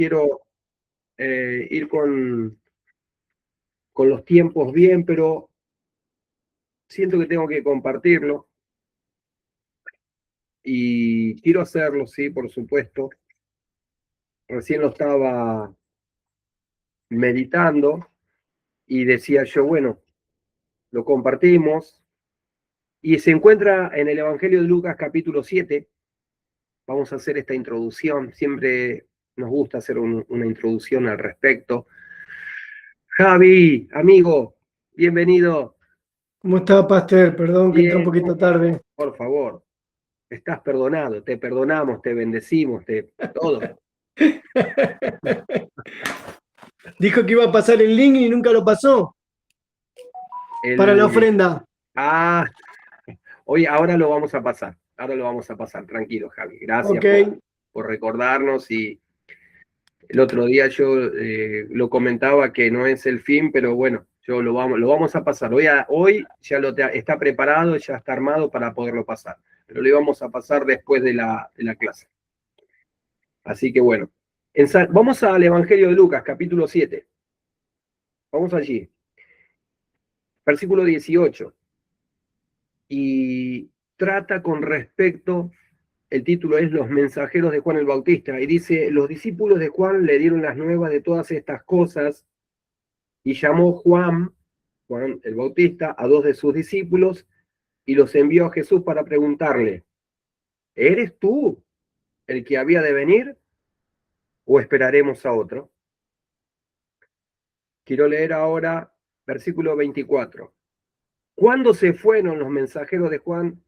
quiero ir con los tiempos bien, pero siento que tengo que compartirlo y quiero hacerlo, sí, por supuesto. Recién lo estaba meditando y decía yo, bueno, lo compartimos y se encuentra en el Evangelio de Lucas capítulo 7. Vamos a hacer esta introducción, siempre nos gusta hacer una introducción al respecto. Javi, amigo, bienvenido. ¿Cómo está, Pastor? Perdón que entré un Bien, poquito tarde. por favor, estás perdonado, te perdonamos, te bendecimos, todo. Dijo que iba a pasar el link y nunca lo pasó para la ofrenda. Hoy, ahora lo vamos a pasar, tranquilo, Javi. Gracias Okay. por recordarnos. Y el otro día yo lo comentaba que no es el fin, pero bueno, lo vamos a pasar. Hoy ya está preparado, ya está armado para poderlo pasar, pero lo íbamos a pasar después de la clase. Así que bueno, vamos al Evangelio de Lucas, capítulo 7. Vamos allí. Versículo 18. Y trata con respecto, el título es Los mensajeros de Juan el Bautista, y dice: los discípulos de Juan le dieron las nuevas de todas estas cosas, y llamó Juan el Bautista, a 2 de sus discípulos, y los envió a Jesús para preguntarle: ¿eres tú el que había de venir, o esperaremos a otro? Quiero leer ahora versículo 24. Cuando se fueron los mensajeros de Juan,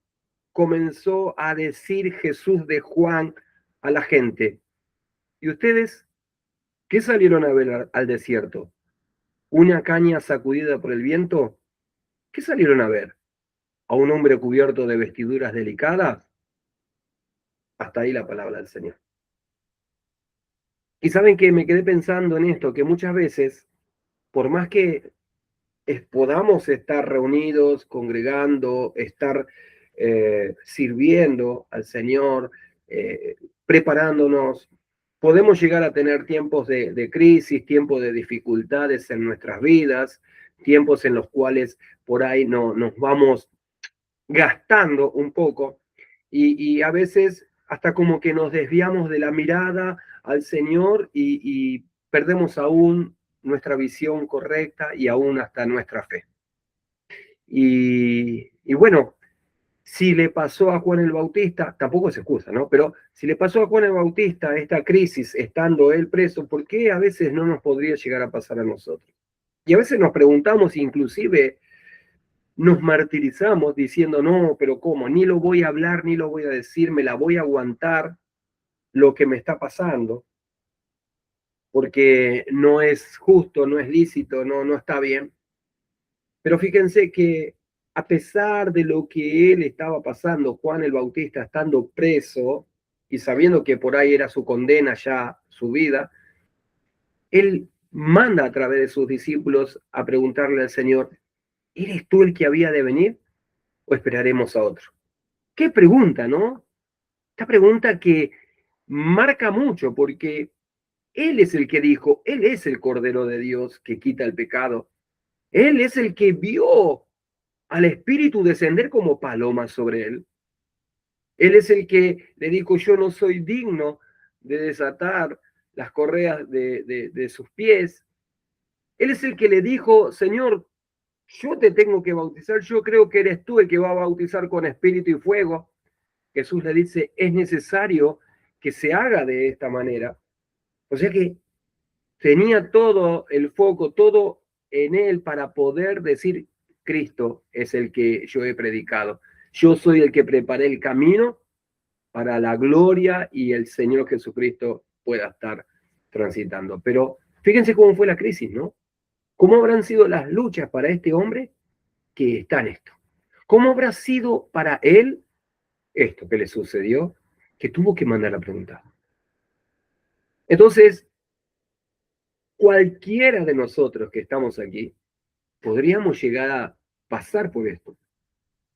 comenzó a decir Jesús de Juan a la gente: ¿y ustedes qué salieron a ver al desierto? ¿Una caña sacudida por el viento? ¿Qué salieron a ver? ¿A un hombre cubierto de vestiduras delicadas? Hasta ahí la palabra del Señor. Y saben que me quedé pensando en esto, que muchas veces, por más que podamos estar reunidos, congregando, estar sirviendo al Señor, preparándonos, podemos llegar a tener tiempos de crisis, tiempos de dificultades en nuestras vidas, tiempos en los cuales por ahí nos vamos gastando un poco y a veces hasta como que nos desviamos de la mirada al Señor y perdemos aún nuestra visión correcta y aún hasta nuestra fe. Y bueno, si le pasó a Juan el Bautista, tampoco es excusa, ¿no? Pero si le pasó a Juan el Bautista esta crisis estando él preso, ¿por qué a veces no nos podría llegar a pasar a nosotros? Y a veces nos preguntamos, inclusive nos martirizamos diciendo: no, pero ¿cómo? Ni lo voy a hablar, ni lo voy a decir, me la voy a aguantar lo que me está pasando, porque no es justo, no es lícito, no está bien. Pero fíjense que a pesar de lo que él estaba pasando, Juan el Bautista estando preso y sabiendo que por ahí era su condena ya, su vida, él manda a través de sus discípulos a preguntarle al Señor: ¿eres tú el que había de venir, o esperaremos a otro? Qué pregunta, ¿no? Esta pregunta que marca mucho, porque él es el que dijo: él es el Cordero de Dios que quita el pecado. Él es el que vio al Espíritu descender como paloma sobre él. Él es el que le dijo: yo no soy digno de desatar las correas de sus pies. Él es el que le dijo: Señor, yo te tengo que bautizar, yo creo que eres tú el que va a bautizar con espíritu y fuego. Jesús le dice: es necesario que se haga de esta manera. O sea que tenía todo el foco, todo en él para poder decir: Cristo es el que yo he predicado. Yo soy el que preparé el camino para la gloria y el Señor Jesucristo pueda estar transitando. Pero fíjense cómo fue la crisis, ¿no? ¿Cómo habrán sido las luchas para este hombre que está en esto? ¿Cómo habrá sido para él esto que le sucedió, que tuvo que mandar a preguntar? Entonces, cualquiera de nosotros que estamos aquí, podríamos llegar a pasar por esto.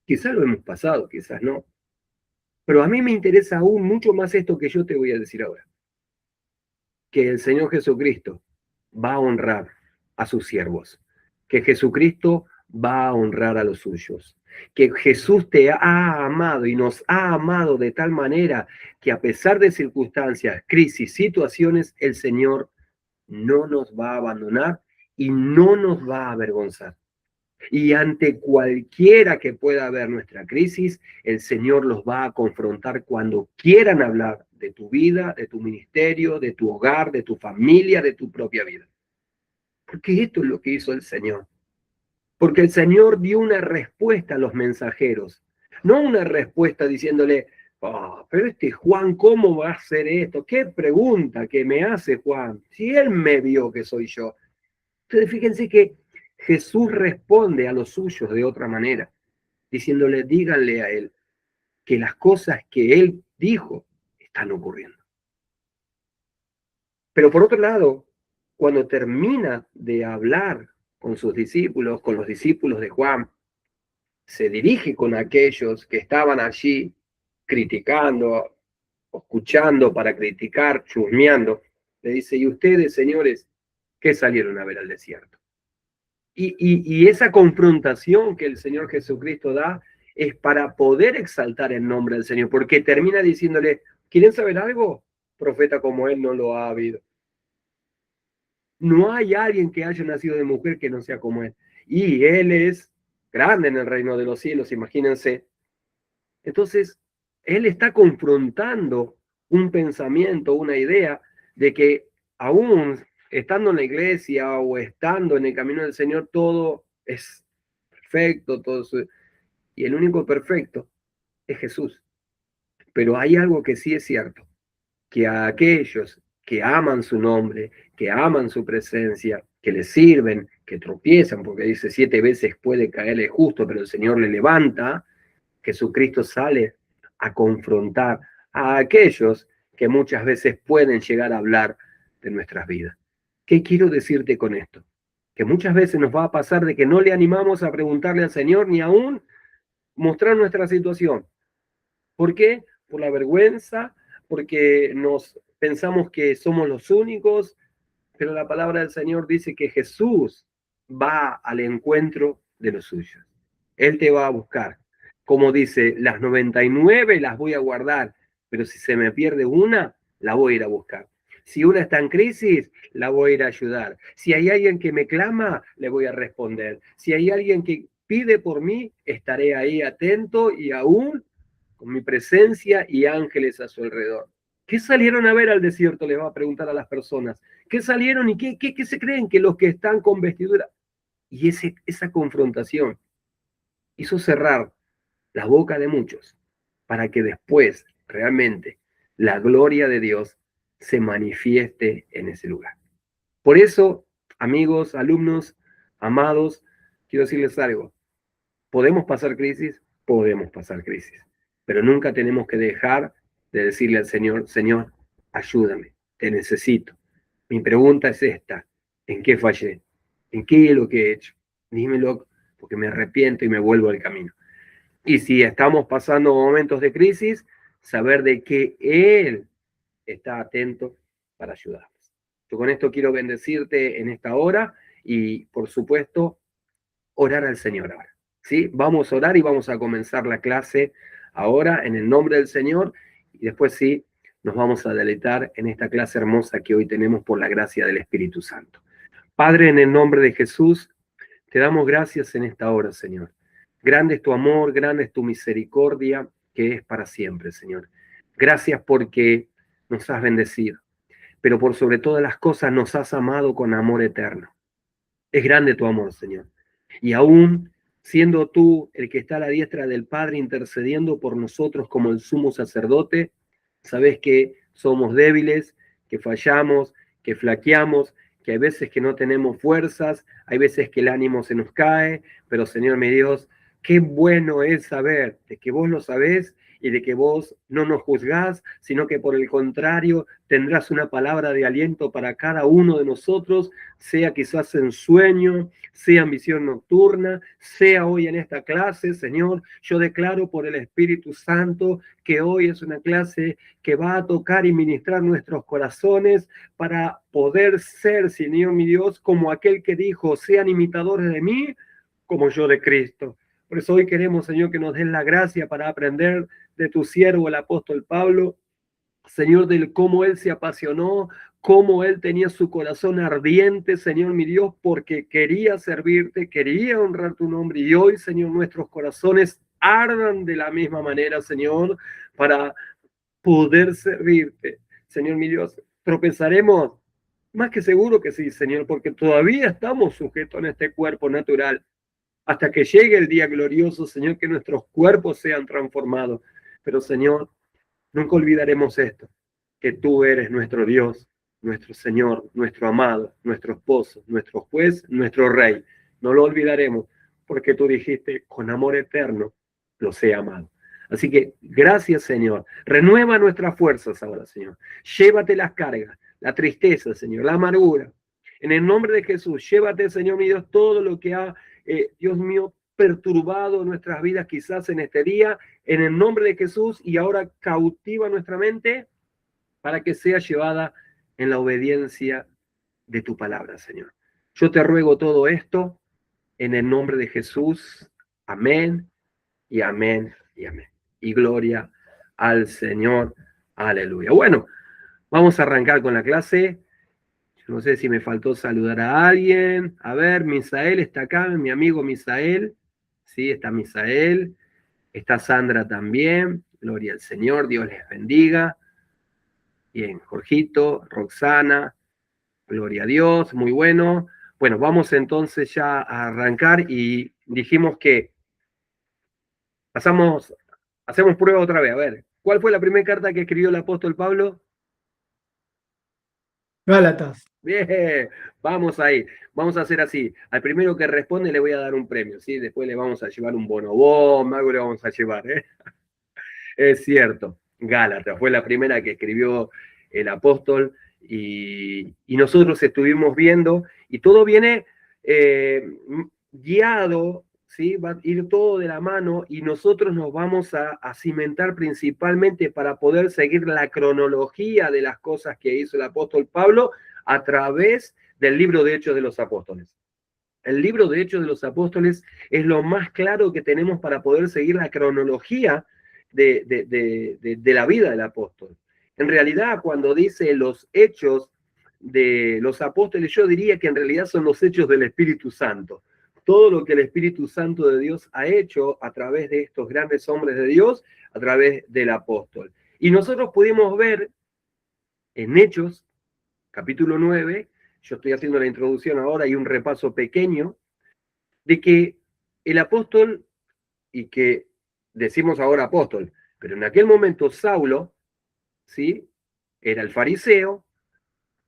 Quizás lo hemos pasado, quizás no. Pero a mí me interesa aún mucho más esto que yo te voy a decir ahora. que el Señor Jesucristo va a honrar a sus siervos, que Jesucristo va a honrar a los suyos, que Jesús te ha amado y nos ha amado de tal manera que a pesar de circunstancias, crisis, situaciones, el Señor no nos va a abandonar y no nos va a avergonzar. Y ante cualquiera que pueda haber nuestra crisis, el Señor los va a confrontar cuando quieran hablar de tu vida, de tu ministerio, de tu hogar, de tu familia, de tu propia vida. Porque esto es lo que hizo el Señor. Porque el Señor dio una respuesta a los mensajeros. No una respuesta diciéndole, oh, pero Juan, ¿cómo va a hacer esto? ¿Qué pregunta que me hace Juan? Si él me vio que soy yo. Entonces fíjense que Jesús responde a los suyos de otra manera, diciéndole, díganle a él que las cosas que él dijo están ocurriendo. Pero por otro lado, cuando termina de hablar con sus discípulos, con los discípulos de Juan, se dirige con aquellos que estaban allí criticando, escuchando para criticar, chusmeando. Le dice, ¿y ustedes, señores, qué salieron a ver al desierto? Y esa confrontación que el Señor Jesucristo da es para poder exaltar el nombre del Señor, porque termina diciéndole, ¿quieren saber algo? Profeta como él no lo ha habido. No hay alguien que haya nacido de mujer que no sea como él. Y él es grande en el reino de los cielos, imagínense. Entonces, él está confrontando un pensamiento, una idea de que aún estando en la iglesia o estando en el camino del Señor, todo es perfecto, y el único perfecto es Jesús. Pero hay algo que sí es cierto, que a aquellos que aman su nombre, que aman su presencia, que le sirven, que tropiezan, porque dice 7 veces puede caer el justo, pero el Señor le levanta, Jesucristo sale a confrontar a aquellos que muchas veces pueden llegar a hablar de nuestras vidas. ¿Qué quiero decirte con esto? Que muchas veces nos va a pasar de que no le animamos a preguntarle al Señor ni aún mostrar nuestra situación. ¿Por qué? Por la vergüenza, porque nos pensamos que somos los únicos, pero la palabra del Señor dice que Jesús va al encuentro de los suyos. Él te va a buscar. Como dice, las 99 las voy a guardar, pero si se me pierde una, la voy a ir a buscar. Si una está en crisis, la voy a ir a ayudar. Si hay alguien que me clama, le voy a responder. Si hay alguien que pide por mí, estaré ahí atento y aún con mi presencia y ángeles a su alrededor. ¿Qué salieron a ver al desierto? Les va a preguntar a las personas. ¿Qué salieron y qué se creen que los que están con vestidura? Y esa confrontación hizo cerrar la boca de muchos para que después realmente la gloria de Dios se manifieste en ese lugar. Por eso, amigos, alumnos, amados, quiero decirles algo. ¿Podemos pasar crisis? Podemos pasar crisis. Pero nunca tenemos que dejar de decirle al Señor, Señor, ayúdame, te necesito. Mi pregunta es esta, ¿en qué fallé? ¿En qué es lo que he hecho? Dímelo, porque me arrepiento y me vuelvo al camino. Y si estamos pasando momentos de crisis, saber de que Él está atento para ayudarnos. Yo con esto quiero bendecirte en esta hora y, por supuesto, orar al Señor ahora. ¿Sí? Vamos a orar y vamos a comenzar la clase ahora en el nombre del Señor y después sí nos vamos a deleitar en esta clase hermosa que hoy tenemos por la gracia del Espíritu Santo. Padre, en el nombre de Jesús, te damos gracias en esta hora, Señor. Grande es tu amor, grande es tu misericordia, que es para siempre, Señor. Gracias porque nos has bendecido, pero por sobre todas las cosas nos has amado con amor eterno. Es grande tu amor, Señor. Y aún siendo tú el que está a la diestra del Padre intercediendo por nosotros como el sumo sacerdote, sabes que somos débiles, que fallamos, que flaqueamos, que hay veces que no tenemos fuerzas, hay veces que el ánimo se nos cae, pero Señor mi Dios, qué bueno es saber de que vos lo sabés y de que vos no nos juzgás, sino que por el contrario tendrás una palabra de aliento para cada uno de nosotros, sea quizás en sueño, sea en visión nocturna, sea hoy en esta clase, Señor. Yo declaro por el Espíritu Santo que hoy es una clase que va a tocar y ministrar nuestros corazones para poder ser, Señor mi Dios, como aquel que dijo, sean imitadores de mí, como yo de Cristo. Por eso hoy queremos, Señor, que nos des la gracia para aprender de tu siervo, el apóstol Pablo, Señor, del cómo él se apasionó, cómo él tenía su corazón ardiente, Señor mi Dios, porque quería servirte, quería honrar tu nombre. Y hoy, Señor, nuestros corazones ardan de la misma manera, Señor, para poder servirte. Señor mi Dios, tropezaremos, más que seguro que sí, Señor, porque todavía estamos sujetos en este cuerpo natural hasta que llegue el día glorioso, Señor, que nuestros cuerpos sean transformados. Pero, Señor, nunca olvidaremos esto, que tú eres nuestro Dios, nuestro Señor, nuestro amado, nuestro esposo, nuestro juez, nuestro rey. No lo olvidaremos, porque tú dijiste, con amor eterno los he amado. Así que gracias, Señor. Renueva nuestras fuerzas ahora, Señor. Llévate las cargas, la tristeza, Señor, la amargura. En el nombre de Jesús, llévate, Señor mi Dios, todo lo que ha, Dios mío, perturbado nuestras vidas quizás en este día, en el nombre de Jesús, y ahora cautiva nuestra mente para que sea llevada en la obediencia de tu palabra, Señor. Yo te ruego todo esto en el nombre de Jesús. Amén y amén y amén. Y gloria al Señor. Aleluya. Bueno, vamos a arrancar con la clase. No sé si me faltó saludar a alguien. A ver, Misael está acá, mi amigo Misael. Sí, está Misael. Está Sandra también. Gloria al Señor, Dios les bendiga. Bien, Jorgito, Roxana, gloria a Dios, muy bueno. Bueno, vamos entonces ya a arrancar y dijimos que hacemos prueba otra vez. A ver, ¿cuál fue la primera carta que escribió el apóstol Pablo? Gálatas. Bien, vamos ahí. Vamos a hacer así. Al primero que responde le voy a dar un premio, ¿sí? Después le vamos a llevar un bonobón, algo le vamos a llevar, ¿eh? Es cierto, Gálatas fue la primera que escribió el apóstol y nosotros estuvimos viendo y todo viene guiado, ¿sí? Va a ir todo de la mano y nosotros nos vamos a cimentar principalmente para poder seguir la cronología de las cosas que hizo el apóstol Pablo a través del libro de Hechos de los Apóstoles. El libro de Hechos de los Apóstoles es lo más claro que tenemos para poder seguir la cronología de la vida del apóstol. En realidad, cuando dice los hechos de los apóstoles, yo diría que en realidad son los hechos del Espíritu Santo. Todo lo que el Espíritu Santo de Dios ha hecho a través de estos grandes hombres de Dios, a través del apóstol. Y nosotros pudimos ver en Hechos, capítulo 9, yo estoy haciendo la introducción ahora y un repaso pequeño, de que el apóstol, y que decimos ahora apóstol, pero en aquel momento Saulo, ¿sí? Era el fariseo,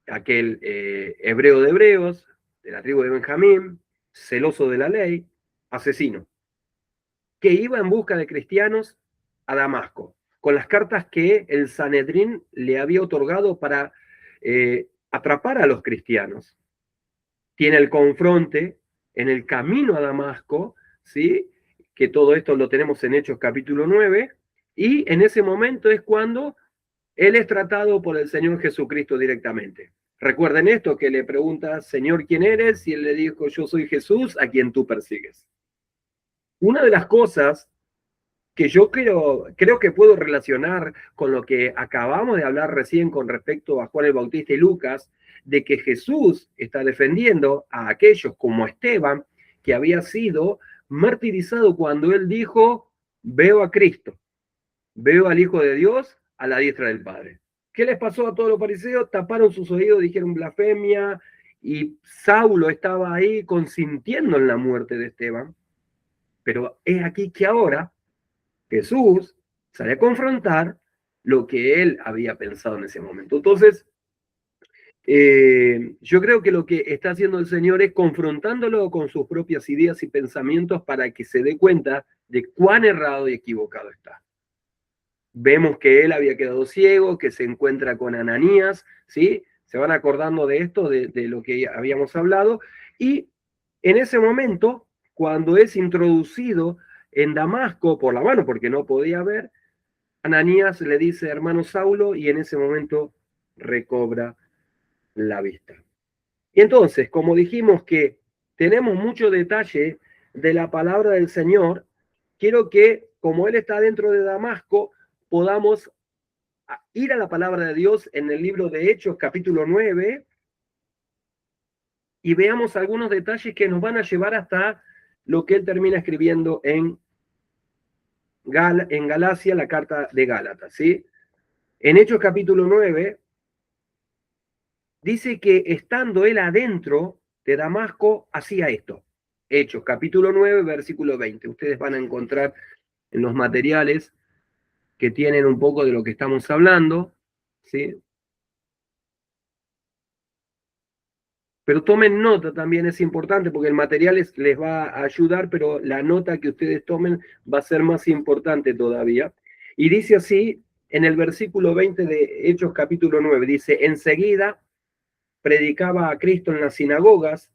aquel hebreo de hebreos, de la tribu de Benjamín, celoso de la ley, asesino, que iba en busca de cristianos a Damasco, con las cartas que el Sanedrín le había otorgado para atrapar a los cristianos. Tiene el confronte en el camino a Damasco, ¿sí? Que todo esto lo tenemos en Hechos capítulo 9, y en ese momento es cuando él es tratado por el Señor Jesucristo directamente. Recuerden esto, que le pregunta, Señor, ¿quién eres? Y él le dijo, yo soy Jesús, a quien tú persigues. Una de las cosas que yo creo que puedo relacionar con lo que acabamos de hablar recién con respecto a Juan el Bautista y Lucas, de que Jesús está defendiendo a aquellos como Esteban, que había sido martirizado cuando él dijo, veo a Cristo, veo al Hijo de Dios a la diestra del Padre. ¿Qué les pasó a todos los fariseos? Taparon sus oídos, dijeron blasfemia, y Saulo estaba ahí consintiendo en la muerte de Esteban. Pero es aquí que ahora Jesús sale a confrontar lo que él había pensado en ese momento. Entonces, yo creo que lo que está haciendo el Señor es confrontándolo con sus propias ideas y pensamientos para que se dé cuenta de cuán errado y equivocado está. vemos que él había quedado ciego, que se encuentra con Ananías, ¿sí? Se van acordando de esto, de lo que habíamos hablado, y en ese momento, cuando es introducido en Damasco por la mano, porque no podía ver, Ananías le dice, hermano Saulo, y en ese momento recobra la vista. Y entonces, como dijimos que tenemos mucho detalle de la palabra del Señor, quiero que, como Él está dentro de Damasco, podamos ir a la palabra de Dios en el libro de Hechos, capítulo 9, y veamos algunos detalles que nos van a llevar hasta lo que Él termina escribiendo en Galacia, la carta de Gálatas, ¿sí? En Hechos, capítulo 9, dice que estando Él adentro de Damasco, hacía esto. Hechos, capítulo 9, versículo 20. Ustedes van a encontrar en los materiales que tienen un poco de lo que estamos hablando, ¿sí? Pero tomen nota también, es importante, porque el material les va a ayudar, pero la nota que ustedes tomen va a ser más importante todavía. Y dice así, en el versículo 20 de Hechos capítulo 9, dice, enseguida predicaba a Cristo en las sinagogas,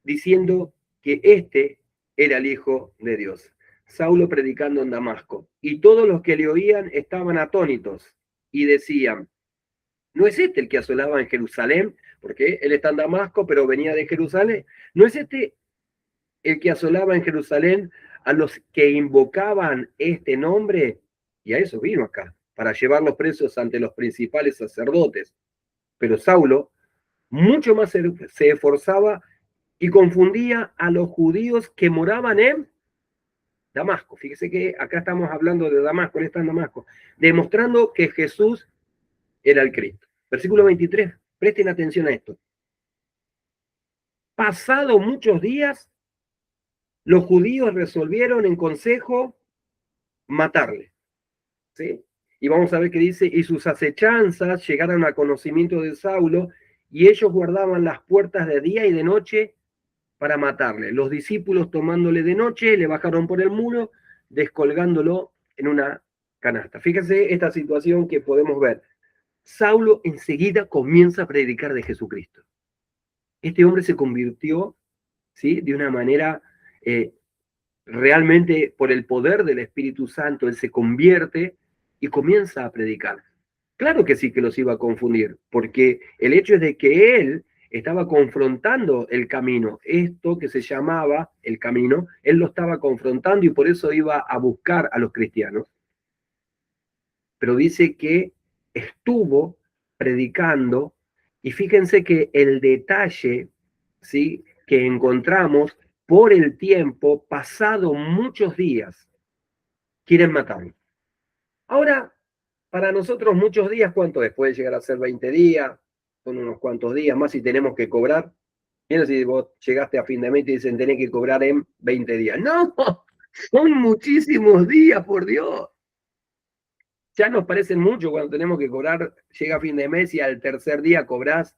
diciendo que este era el Hijo de Dios. Saulo predicando en Damasco. Y todos los que le oían estaban atónitos y decían, ¿no es este el que asolaba en Jerusalén? Porque él está en Damasco, pero venía de Jerusalén. ¿No es este el que asolaba en Jerusalén a los que invocaban este nombre? Y a eso vino acá, para llevar los presos ante los principales sacerdotes. Pero Saulo mucho más se esforzaba y confundía a los judíos que moraban en Damasco. Fíjese que acá estamos hablando de Damasco, él está en Damasco, demostrando que Jesús era el Cristo. Versículo 23, presten atención a esto. Pasado muchos días, los judíos resolvieron en consejo matarle. ¿Sí? Y vamos a ver qué dice, y sus acechanzas llegaron a conocimiento de Saulo, y ellos guardaban las puertas de día y de noche para matarle. Los discípulos tomándole de noche, le bajaron por el muro, descolgándolo en una canasta. Fíjense esta situación que podemos ver. Saulo enseguida comienza a predicar de Jesucristo. Este hombre se convirtió, ¿sí?, de una manera realmente por el poder del Espíritu Santo, él se convierte y comienza a predicar. Claro que sí que los iba a confundir, porque el hecho es de que él estaba confrontando el camino, esto que se llamaba el camino, él lo estaba confrontando y por eso iba a buscar a los cristianos. Pero dice que estuvo predicando y fíjense que el detalle, ¿sí?, que encontramos por el tiempo, pasado muchos días, quieren matarlo. Ahora, para nosotros muchos días, ¿cuánto es? Puede llegar a ser 20 días, son unos cuantos días más si tenemos que cobrar. Mira, si vos llegaste a fin de mes y te dicen tenés que cobrar en 20 días. No, son muchísimos días, por Dios. Ya nos parecen mucho cuando tenemos que cobrar, llega fin de mes y al tercer día cobrás,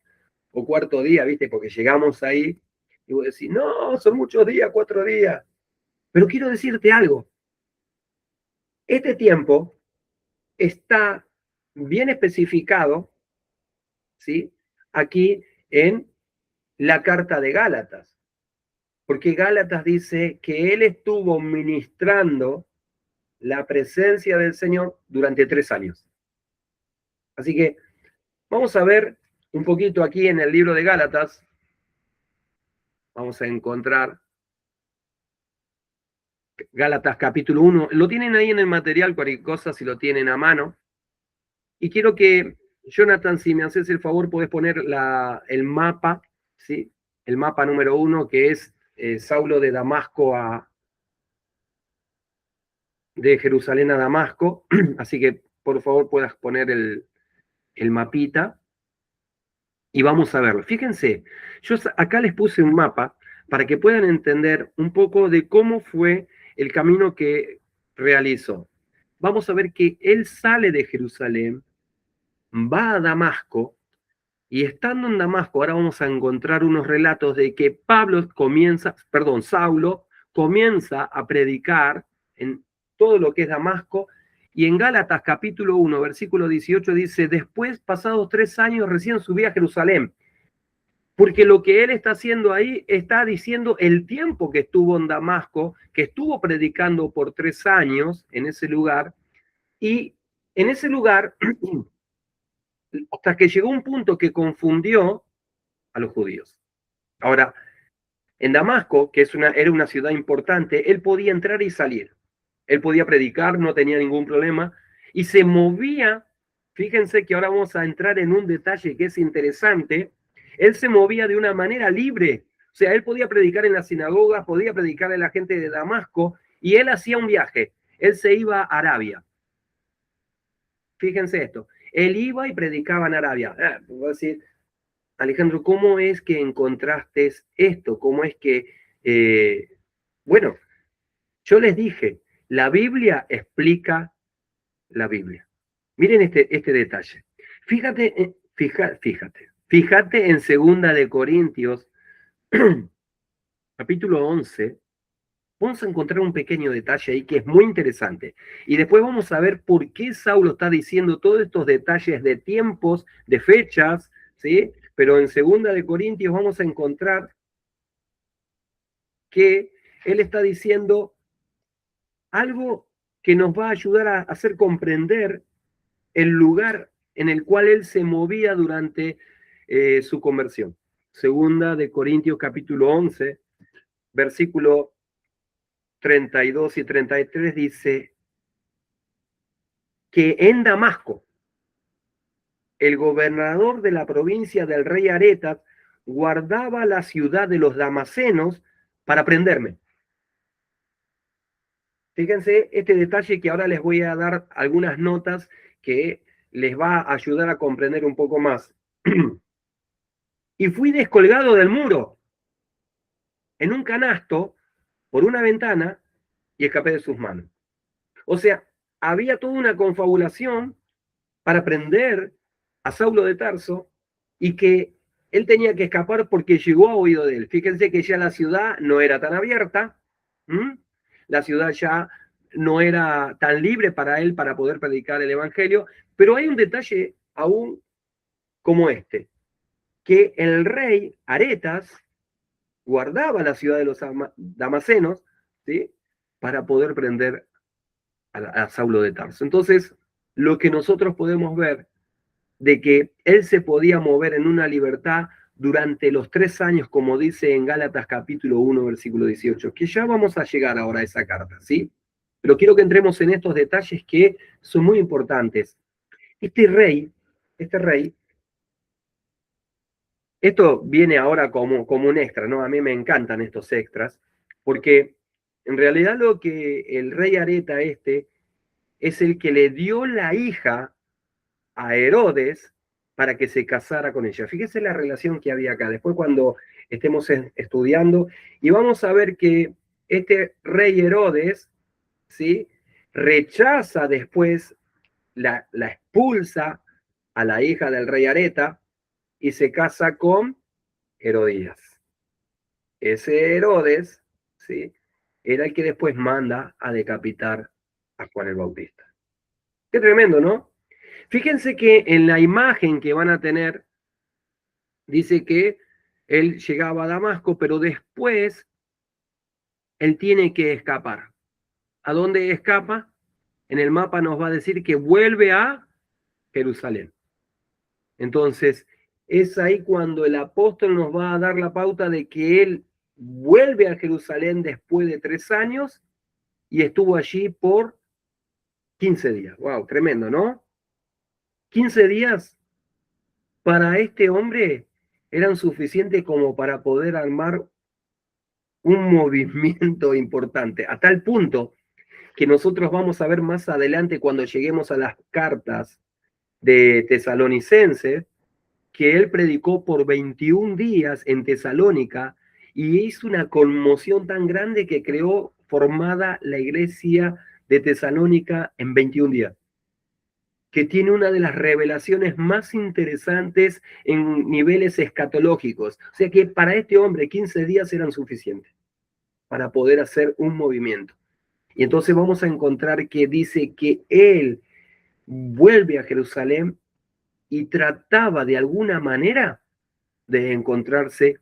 o cuarto día, ¿viste? Porque llegamos ahí y vos decís, no, son muchos días, 4 días. Pero quiero decirte algo. Este tiempo está bien especificado, ¿sí?, aquí en la carta de Gálatas. Porque Gálatas dice que él estuvo ministrando la presencia del Señor durante 3 años. Así que vamos a ver un poquito aquí en el libro de Gálatas. Vamos a encontrar Gálatas capítulo 1. Lo tienen ahí en el material, cualquier cosa, si lo tienen a mano. Y quiero que, Jonathan, si me haces el favor, podés poner el mapa, ¿sí? El mapa número 1, que es Saulo de Damasco de Jerusalén a Damasco. Así que, por favor, puedas poner el mapita. Y vamos a verlo. Fíjense, yo acá les puse un mapa para que puedan entender un poco de cómo fue el camino que realizó. Vamos a ver que él sale de Jerusalén, va a Damasco, y estando en Damasco, ahora vamos a encontrar unos relatos de que Saulo comienza a predicar en todo lo que es Damasco, Y en Gálatas capítulo 1, versículo 18 dice, después, pasados 3 años, recién subí a Jerusalén. Porque lo que él está haciendo ahí está diciendo el tiempo que estuvo en Damasco, que estuvo predicando por 3 años en ese lugar, y en ese lugar, hasta que llegó un punto que confundió a los judíos. Ahora, en Damasco, que era una ciudad importante, él podía entrar y salir. Él podía predicar, no tenía ningún problema, y se movía. Fíjense que ahora vamos a entrar en un detalle que es interesante. Él se movía de una manera libre. O sea, él podía predicar en las sinagogas, podía predicar a la gente de Damasco, y él hacía un viaje. Él se iba a Arabia. Fíjense esto. Él iba y predicaba en Arabia. Voy a decir, Alejandro, ¿cómo es que encontraste esto? ¿Cómo es que, bueno, yo les dije, la Biblia explica la Biblia. Miren este detalle. Fíjate en 2 de Corintios, capítulo 11, vamos a encontrar un pequeño detalle ahí que es muy interesante. Y después vamos a ver por qué Saulo está diciendo todos estos detalles de tiempos, de fechas, ¿sí? Pero en 2 de Corintios vamos a encontrar que él está diciendo algo que nos va a ayudar a hacer comprender el lugar en el cual él se movía durante su conversión. 2 de Corintios capítulo 11, versículo 32 y 33 dice que en Damasco, el gobernador de la provincia del rey Aretas guardaba la ciudad de los damasenos para prenderme. Fíjense este detalle que ahora les voy a dar algunas notas que les va a ayudar a comprender un poco más. Y fui descolgado del muro en un canasto por una ventana y escapé de sus manos. O sea, había toda una confabulación para prender a Saulo de Tarso y que él tenía que escapar porque llegó a oído de él. Fíjense que ya la ciudad no era tan abierta, la ciudad ya no era tan libre para él para poder predicar el evangelio, pero hay un detalle aún como este, que el rey Aretas guardaba la ciudad de los damasenos, ¿sí? Para poder prender a Saulo de Tarso. Entonces, lo que nosotros podemos ver de que él se podía mover en una libertad durante los 3 años, como dice en Gálatas capítulo 1, versículo 18, que ya vamos a llegar ahora a esa carta, ¿sí? Pero quiero que entremos en estos detalles que son muy importantes. Este rey, esto viene ahora como un extra, ¿no? A mí me encantan estos extras, porque en realidad lo que el rey Areta es el que le dio la hija a Herodes para que se casara con ella. Fíjese la relación que había acá. Después cuando estemos estudiando, y vamos a ver que este rey Herodes, ¿sí? Rechaza después, la expulsa a la hija del rey Areta y se casa con Herodías. Ese Herodes, ¿sí? Era el que después manda a decapitar a Juan el Bautista. Qué tremendo, ¿no? Fíjense que en la imagen que van a tener, dice que él llegaba a Damasco, pero después él tiene que escapar. ¿A dónde escapa? En el mapa nos va a decir que vuelve a Jerusalén. Entonces, es ahí cuando el apóstol nos va a dar la pauta de que él vuelve a Jerusalén después de 3 años y estuvo allí por 15 días. ¡Wow! Tremendo, ¿no? 15 días para este hombre eran suficientes como para poder armar un movimiento importante, a tal punto que nosotros vamos a ver más adelante cuando lleguemos a las cartas de Tesalonicenses, que él predicó por 21 días en Tesalónica y hizo una conmoción tan grande que creó formada la iglesia de Tesalónica en 21 días, que tiene una de las revelaciones más interesantes en niveles escatológicos. O sea que para este hombre 15 días eran suficientes para poder hacer un movimiento. Y entonces vamos a encontrar que dice que él vuelve a Jerusalén y trataba de alguna manera de encontrarse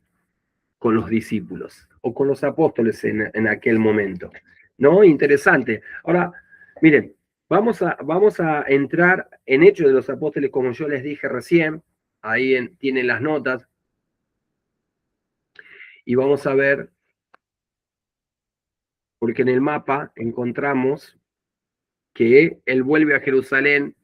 con los discípulos o con los apóstoles en aquel momento. ¿No? Interesante. Ahora, miren, vamos a entrar en Hechos de los Apóstoles, como yo les dije recién. Ahí tienen las notas. Y vamos a ver, porque en el mapa encontramos que él vuelve a Jerusalén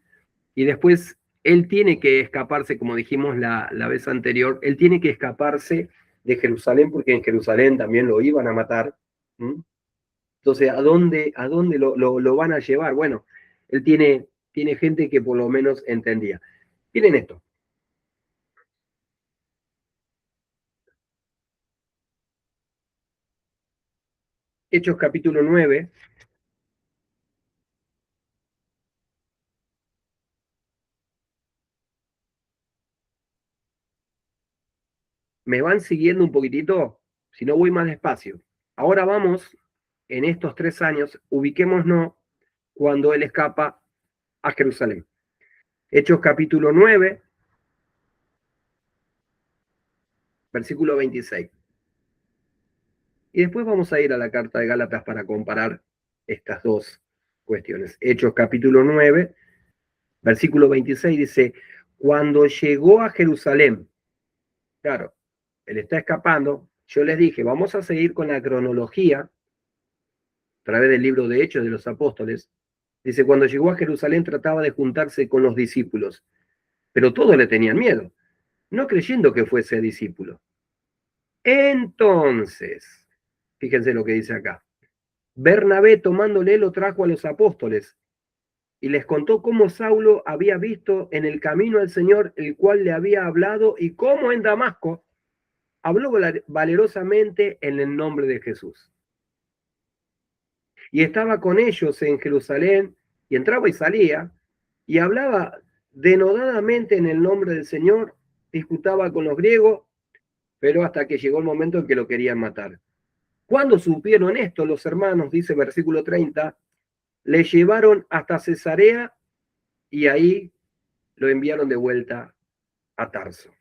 y después él tiene que escaparse, como dijimos la vez anterior, él tiene que escaparse de Jerusalén porque en Jerusalén también lo iban a matar. ¿Mm? Entonces, ¿a dónde lo van a llevar? Bueno, él tiene gente que por lo menos entendía. Miren esto. Hechos capítulo 9. ¿Me van siguiendo un poquitito? Si no, voy más despacio. Ahora vamos, en estos 3 años, ubiquémonos cuando él escapa a Jerusalén. Hechos capítulo 9, versículo 26. Y después vamos a ir a la carta de Gálatas para comparar estas dos cuestiones. Hechos capítulo 9, versículo 26 dice, cuando llegó a Jerusalén, claro, él está escapando, yo les dije, vamos a seguir con la cronología a través del libro de Hechos de los Apóstoles. Dice, cuando llegó a Jerusalén trataba de juntarse con los discípulos, pero todos le tenían miedo, no creyendo que fuese discípulo. Entonces, fíjense lo que dice acá. Bernabé tomándole lo trajo a los apóstoles y les contó cómo Saulo había visto en el camino al Señor, el cual le había hablado, y cómo en Damasco habló valerosamente en el nombre de Jesús. Y estaba con ellos en Jerusalén, y entraba y salía, y hablaba denodadamente en el nombre del Señor, disputaba con los griegos, pero hasta que llegó el momento en que lo querían matar. Cuando supieron esto, los hermanos, dice versículo 30, le llevaron hasta Cesarea y ahí lo enviaron de vuelta a Tarso.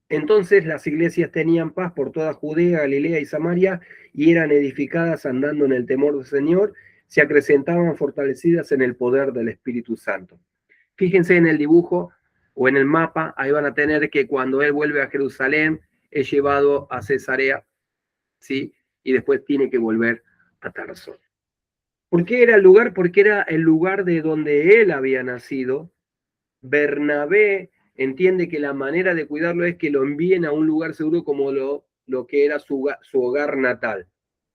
Entonces las iglesias tenían paz por toda Judea, Galilea y Samaria y eran edificadas andando en el temor del Señor, se acrecentaban fortalecidas en el poder del Espíritu Santo. Fíjense en el dibujo o en el mapa, ahí van a tener que cuando él vuelve a Jerusalén es llevado a Cesarea, ¿sí? Y después tiene que volver a Tarso. ¿Por qué era el lugar? Porque era el lugar de donde él había nacido. Bernabé entiende que la manera de cuidarlo es que lo envíen a un lugar seguro como lo que era su hogar natal,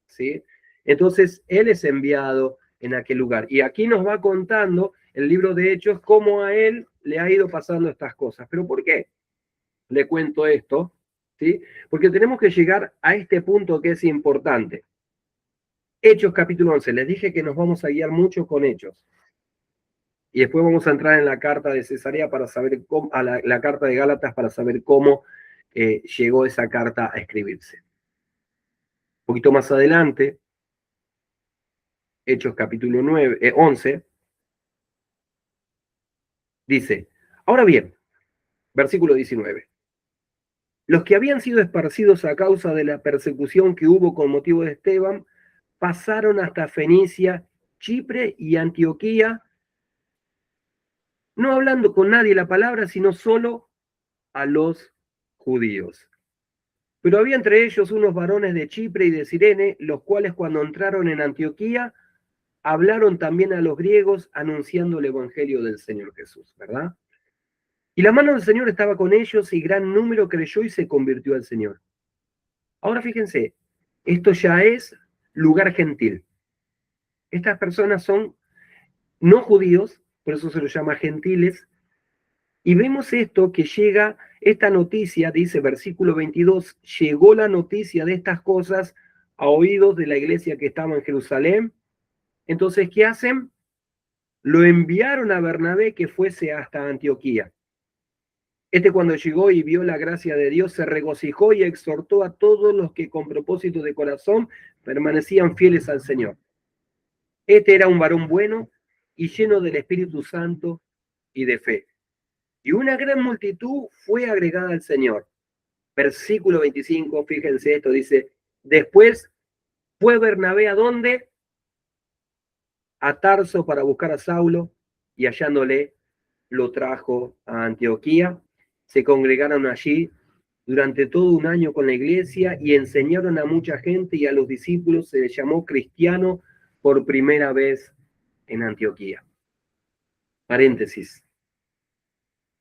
¿sí? Entonces, él es enviado en aquel lugar. Y aquí nos va contando el libro de Hechos cómo a él le ha ido pasando estas cosas. ¿Pero por qué le cuento esto? ¿Sí? Porque tenemos que llegar a este punto que es importante. Hechos capítulo 11. Les dije que nos vamos a guiar mucho con Hechos. Y después vamos a entrar en la carta de Cesarea para saber cómo, la carta de Gálatas para saber cómo llegó esa carta a escribirse. Un poquito más adelante, Hechos capítulo 11, dice, ahora bien, versículo 19, los que habían sido esparcidos a causa de la persecución que hubo con motivo de Esteban, pasaron hasta Fenicia, Chipre y Antioquía, no hablando con nadie la palabra, sino solo a los judíos. Pero había entre ellos unos varones de Chipre y de Cirene, los cuales cuando entraron en Antioquía, hablaron también a los griegos anunciando el evangelio del Señor Jesús, ¿verdad? Y la mano del Señor estaba con ellos y gran número creyó y se convirtió al Señor. Ahora fíjense, esto ya es lugar gentil. Estas personas son no judíos, por eso se los llama gentiles, y vemos esto que llega, esta noticia, dice versículo 22, llegó la noticia de estas cosas a oídos de la iglesia que estaba en Jerusalén. Entonces, ¿qué hacen? Lo enviaron a Bernabé que fuese hasta Antioquía. Este cuando llegó y vio la gracia de Dios, se regocijó y exhortó a todos los que con propósito de corazón permanecían fieles al Señor. Este era un varón bueno y lleno del Espíritu Santo y de fe. Y una gran multitud fue agregada al Señor. Versículo 25, fíjense esto, dice, después fue Bernabé ¿a dónde? A Tarso para buscar a Saulo, y hallándole lo trajo a Antioquía. Se congregaron allí durante todo un año con la iglesia y enseñaron a mucha gente, y a los discípulos se les llamó cristiano por primera vez en Antioquía. Paréntesis.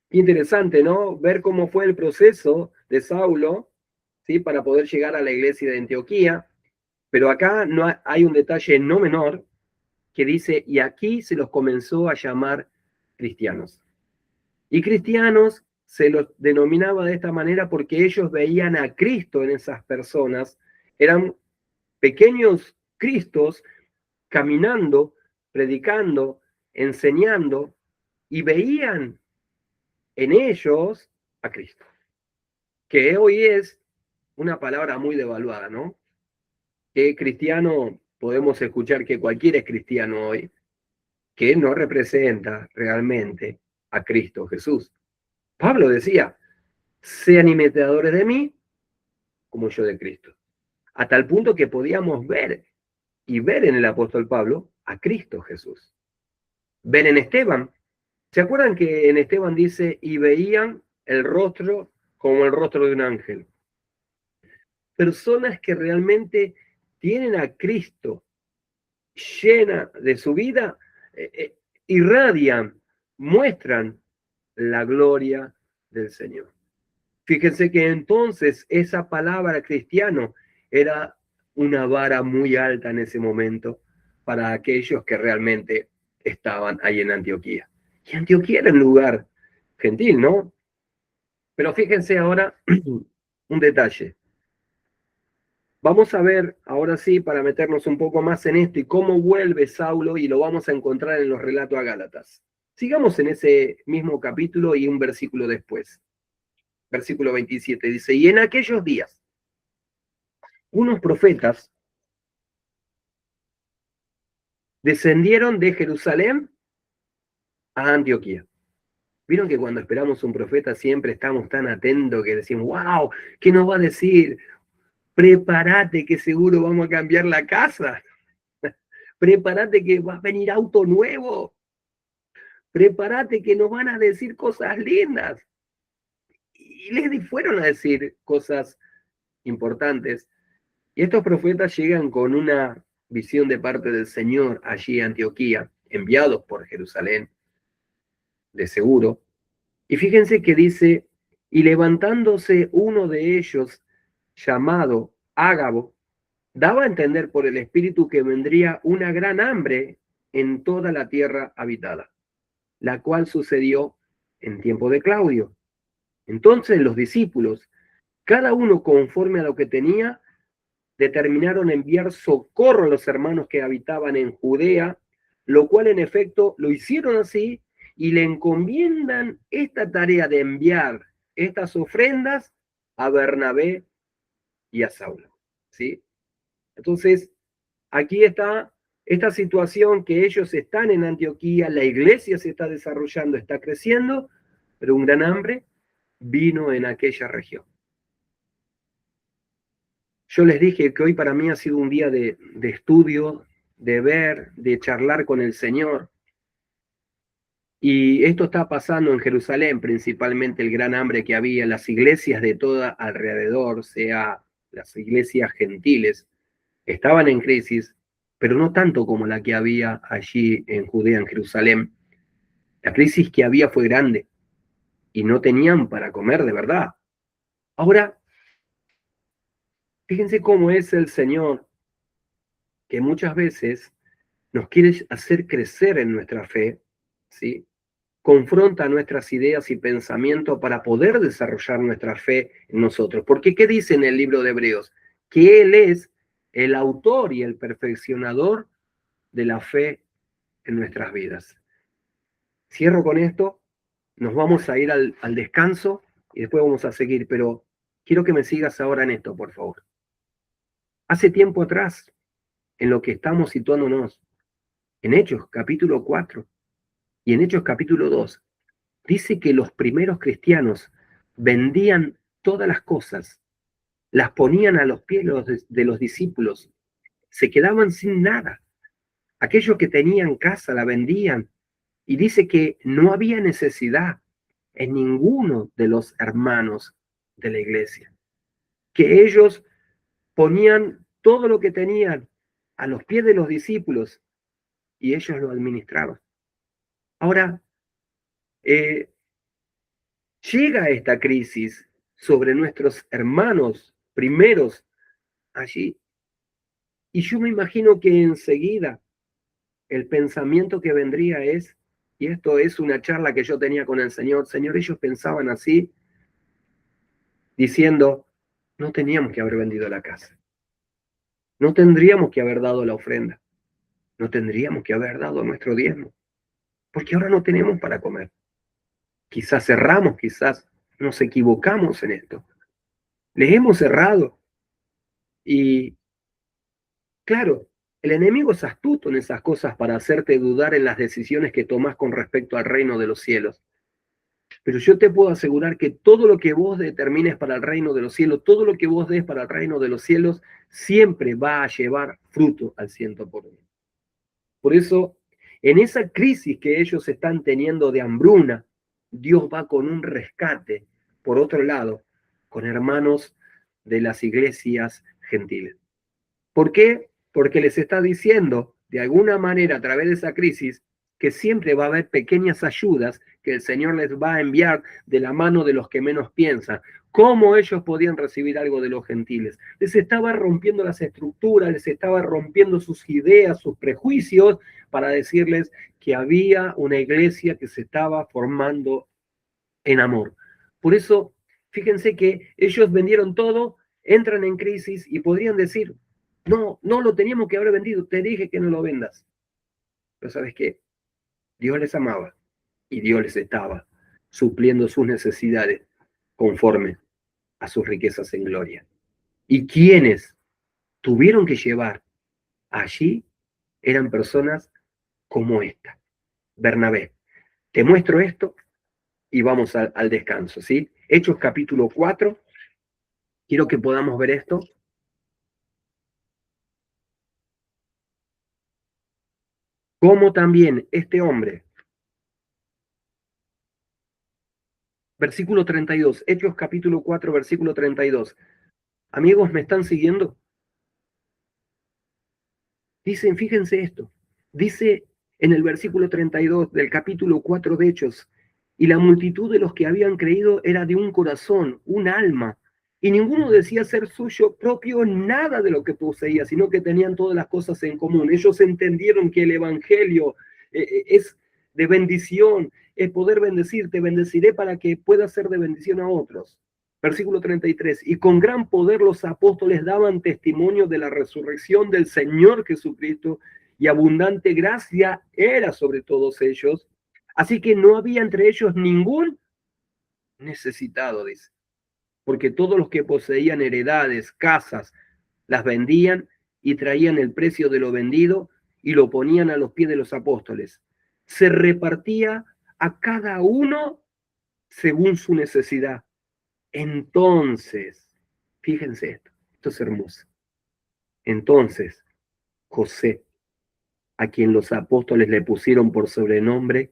Interesante, ¿no? Ver cómo fue el proceso de Saulo, ¿sí? Para poder llegar a la iglesia de Antioquía. Pero acá no hay un detalle no menor que dice, y aquí se los comenzó a llamar cristianos. Y cristianos se los denominaba de esta manera porque ellos veían a Cristo en esas personas. Eran pequeños Cristos caminando, predicando, enseñando, y veían en ellos a Cristo, que hoy es una palabra muy devaluada, ¿no? Que cristiano, podemos escuchar que cualquiera es cristiano hoy, que no representa realmente a Cristo Jesús. Pablo decía, sean imitadores de mí como yo de Cristo. A tal punto que podíamos ver en el apóstol Pablo a Cristo Jesús. Ver en Esteban. ¿Se acuerdan que en Esteban dice, y veían el rostro como el rostro de un ángel? Personas que realmente tienen a Cristo llena de su vida, irradian, muestran la gloria del Señor. Fíjense que entonces esa palabra cristiano era una vara muy alta en ese momento para aquellos que realmente estaban ahí en Antioquía. Y Antioquía era un lugar gentil, ¿no? Pero fíjense ahora un detalle. Vamos a ver, ahora sí, para meternos un poco más en esto y cómo vuelve Saulo, y lo vamos a encontrar en los relatos a Gálatas. Sigamos en ese mismo capítulo y un versículo después. Versículo 27 dice, y en aquellos días, unos profetas descendieron de Jerusalén a Antioquía. Vieron que cuando esperamos un profeta siempre estamos tan atentos que decimos, wow, ¿qué nos va a decir? Prepárate que seguro vamos a cambiar la casa. Prepárate que va a venir auto nuevo. Prepárate que nos van a decir cosas lindas. Y les fueron a decir cosas importantes. Y estos profetas llegan con una visión de parte del Señor allí en Antioquía, enviados por Jerusalén, de seguro. Y fíjense que dice, y levantándose uno de ellos, llamado Ágabo, daba a entender por el Espíritu que vendría una gran hambre en toda la tierra habitada, la cual sucedió en tiempo de Claudio. Entonces los discípulos, cada uno conforme a lo que tenía, determinaron enviar socorro a los hermanos que habitaban en Judea, lo cual en efecto lo hicieron así, y le encomiendan esta tarea de enviar estas ofrendas a Bernabé y a Saulo, ¿sí? Entonces, aquí está esta situación que ellos están en Antioquía, la iglesia se está desarrollando, está creciendo, pero un gran hambre vino en aquella región. Yo les dije que hoy para mí ha sido un día de estudio, de ver, de charlar con el Señor. Y esto está pasando en Jerusalén, principalmente el gran hambre que había en las iglesias de toda alrededor, sea las iglesias gentiles, estaban en crisis, pero no tanto como la que había allí en Judea, en Jerusalén. La crisis que había fue grande y no tenían para comer de verdad. Ahora, fíjense cómo es el Señor, que muchas veces nos quiere hacer crecer en nuestra fe, ¿sí? Confronta nuestras ideas y pensamientos para poder desarrollar nuestra fe en nosotros. Porque ¿qué dice en el libro de Hebreos? Que Él es el autor y el perfeccionador de la fe en nuestras vidas. Cierro con esto, nos vamos a ir al descanso y después vamos a seguir, pero quiero que me sigas ahora en esto, por favor. Hace tiempo atrás, en lo que estamos situándonos, En Hechos capítulo 4 y en Hechos capítulo 2, dice que los primeros cristianos vendían todas las cosas, las ponían a los pies de los discípulos, se quedaban sin nada. Aquellos que tenían casa la vendían, y dice que no había necesidad en ninguno de los hermanos de la iglesia, que ellos ponían todo lo que tenían a los pies de los discípulos y ellos lo administraban. Ahora, llega esta crisis sobre nuestros hermanos primeros allí, y yo me imagino que enseguida el pensamiento que vendría es, y esto es una charla que yo tenía con el Señor, ellos pensaban así, diciendo, no teníamos que haber vendido la casa, no tendríamos que haber dado la ofrenda, no tendríamos que haber dado nuestro diezmo, porque ahora no tenemos para comer. Quizás erramos, quizás nos equivocamos en esto. Les hemos errado. Y claro, el enemigo es astuto en esas cosas para hacerte dudar en las decisiones que tomás con respecto al reino de los cielos. Pero yo te puedo asegurar que todo lo que vos determines para el reino de los cielos, todo lo que vos des para el reino de los cielos, siempre va a llevar fruto al 100%. Por eso, en esa crisis que ellos están teniendo de hambruna, Dios va con un rescate, por otro lado, con hermanos de las iglesias gentiles. ¿Por qué? Porque les está diciendo, de alguna manera, a través de esa crisis, que siempre va a haber pequeñas ayudas que el Señor les va a enviar de la mano de los que menos piensan. ¿Cómo ellos podían recibir algo de los gentiles? Les estaba rompiendo las estructuras, les estaba rompiendo sus ideas, sus prejuicios, para decirles que había una iglesia que se estaba formando en amor. Por eso, fíjense que ellos vendieron todo, entran en crisis y podrían decir, no lo teníamos que haber vendido, te dije que no lo vendas. Pero ¿sabes qué? Dios les amaba y Dios les estaba supliendo sus necesidades conforme a sus riquezas en gloria. Y quienes tuvieron que llevar allí eran personas como esta, Bernabé. Te muestro esto y vamos al descanso, ¿sí? Hechos capítulo 4, quiero que podamos ver esto. Como también este hombre, versículo 32, Hechos capítulo 4, versículo 32. Amigos, ¿me están siguiendo? Dicen, fíjense esto, dice en el versículo 32 del capítulo 4 de Hechos, y la multitud de los que habían creído era de un corazón, un alma, y ninguno decía ser suyo propio nada de lo que poseía, sino que tenían todas las cosas en común. Ellos entendieron que el evangelio es de bendición, es poder bendecir, te bendeciré para que puedas ser de bendición a otros. Versículo 33, y con gran poder los apóstoles daban testimonio de la resurrección del Señor Jesucristo, y abundante gracia era sobre todos ellos. Así que no había entre ellos ningún necesitado, dice, porque todos los que poseían heredades, casas, las vendían y traían el precio de lo vendido y lo ponían a los pies de los apóstoles. Se repartía a cada uno según su necesidad. Entonces, fíjense esto es hermoso. Entonces, José, a quien los apóstoles le pusieron por sobrenombre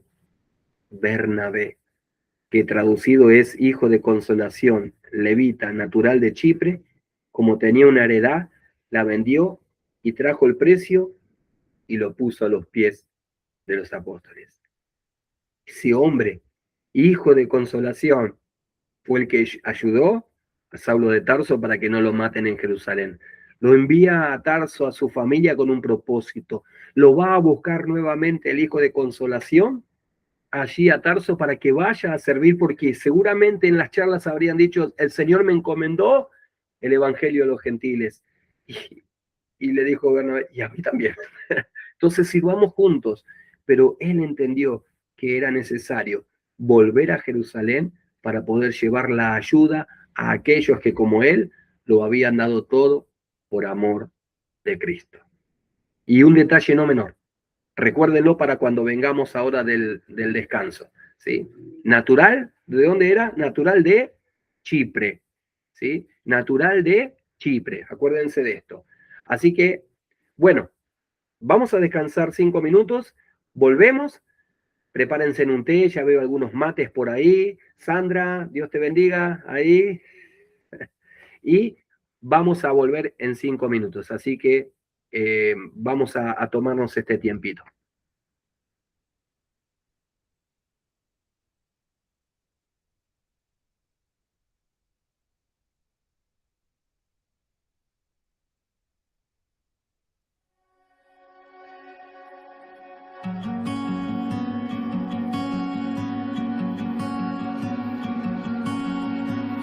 Bernabé, que traducido es hijo de consolación, levita, natural de Chipre, como tenía una heredad, la vendió y trajo el precio y lo puso a los pies de los apóstoles. Ese hombre, hijo de consolación, fue el que ayudó a Saulo de Tarso para que no lo maten en Jerusalén. Lo envía a Tarso a su familia con un propósito. Lo va a buscar nuevamente el hijo de consolación allí a Tarso para que vaya a servir, porque seguramente en las charlas habrían dicho, el Señor me encomendó el evangelio de los gentiles. Y le dijo Bernabé, y a mí también. Entonces sirvamos juntos. Pero él entendió que era necesario volver a Jerusalén para poder llevar la ayuda a aquellos que como él lo habían dado todo por amor de Cristo. Y un detalle no menor, Recuérdenlo para cuando vengamos ahora del descanso, ¿sí? Natural, ¿de dónde era? Natural de Chipre, ¿sí? Natural de Chipre, acuérdense de esto. Así que, bueno, vamos a descansar 5 minutos, volvemos, prepárense en un té, ya veo algunos mates por ahí. Sandra, Dios te bendiga, ahí. Y vamos a volver en 5 minutos, así que vamos a tomarnos este tiempito.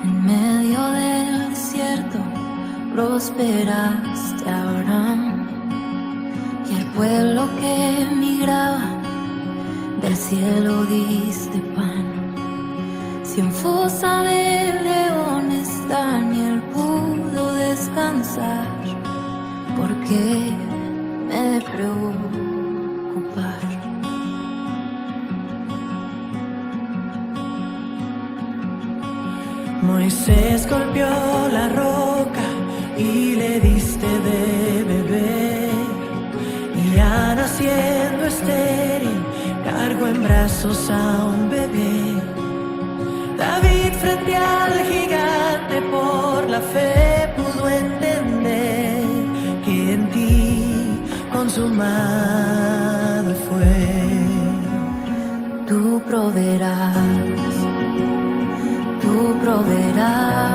En medio del desierto prosperaste a Abraham y el pueblo que emigraba del cielo diste pan. Si en fosa de leones Daniel pudo descansar, ¿por qué me he de preocupar? Moisés golpeó la roca y le diste de beber, y ya naciendo estéril cargó en brazos a un bebé. David frente al gigante por la fe pudo entender que en ti consumado fue. Tú proveerás, tú proveerás.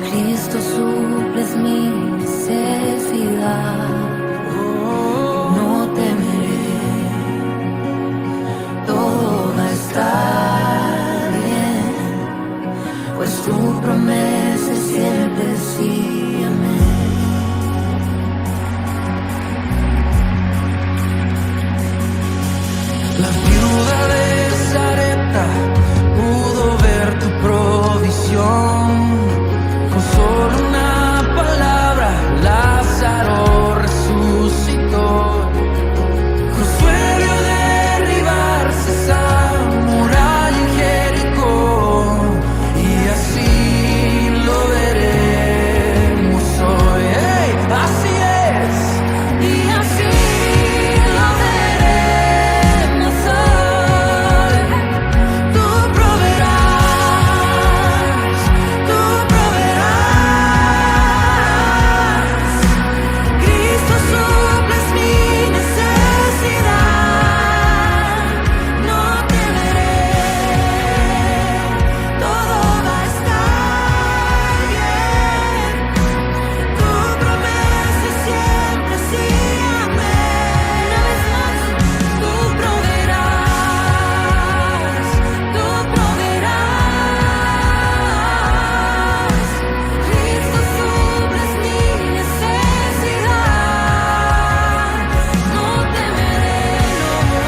Cristo suples mi necesidad. No temeré, todo va a estar bien, pues tu promesa es siempre sí, amén. La viuda de Sarepta pudo ver tu provisión. Con solo una palabra Lázaro resucitó. Josué vio derribarse esa muralla en Jericó, y así lo veremos hoy. ¡Hey! Así es, y así lo veremos hoy. Tú proveerás, tú proveerás. Cristo suples mi necesidad. No temeré, todo va a estar bien. Tu promesa es siempre sí, amén. Una vez más, tú proveerás, tú proveerás. Cristo suples mi necesidad. No temeré, no,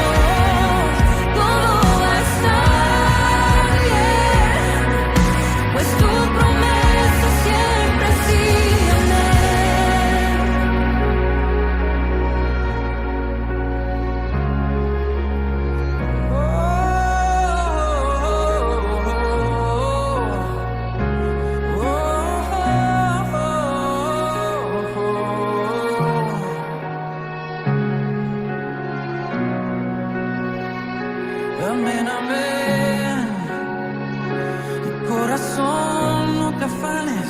todo va a estar bien, pues tu promesa siempre sí, amén. Amén, amén. Corazón, no te afanes,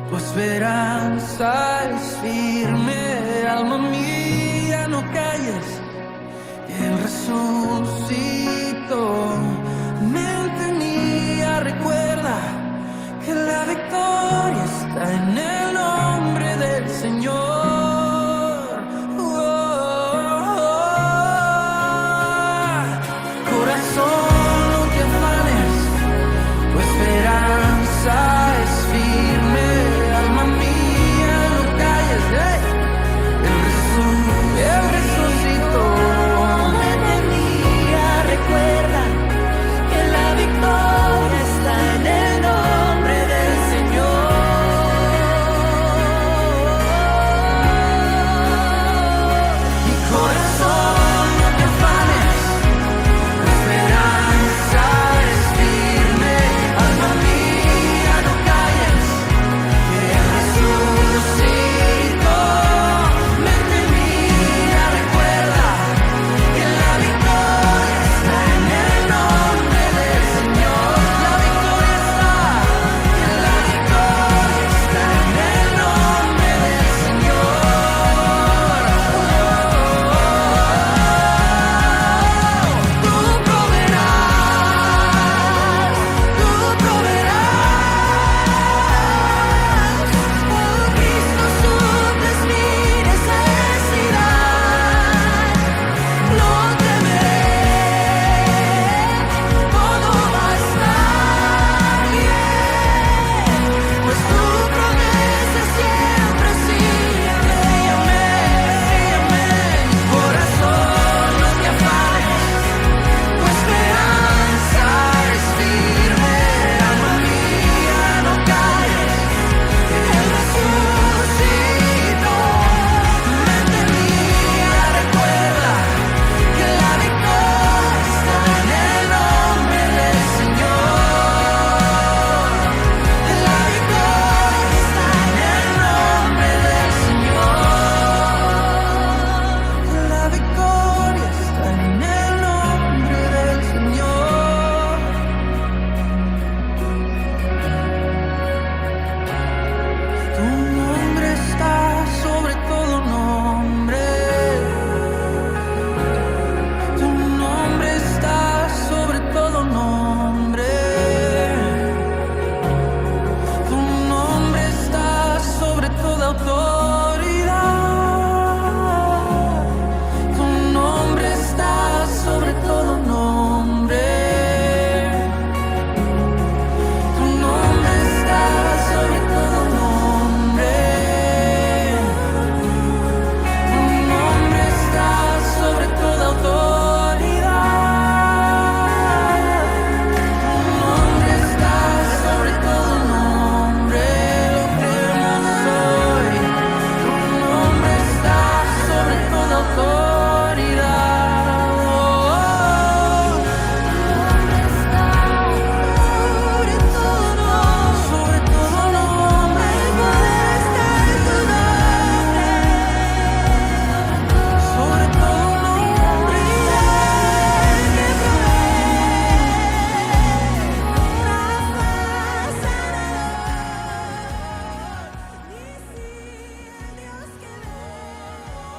tu esperanza es firme. Alma mía, no calles, Él resucitó. Mente mía, recuerda que la victoria está en el nombre del Señor. Corazón, no te afanes, tu esperanza es firme. Alma mía, no calles, Él resucitó. Mente mía, recuerda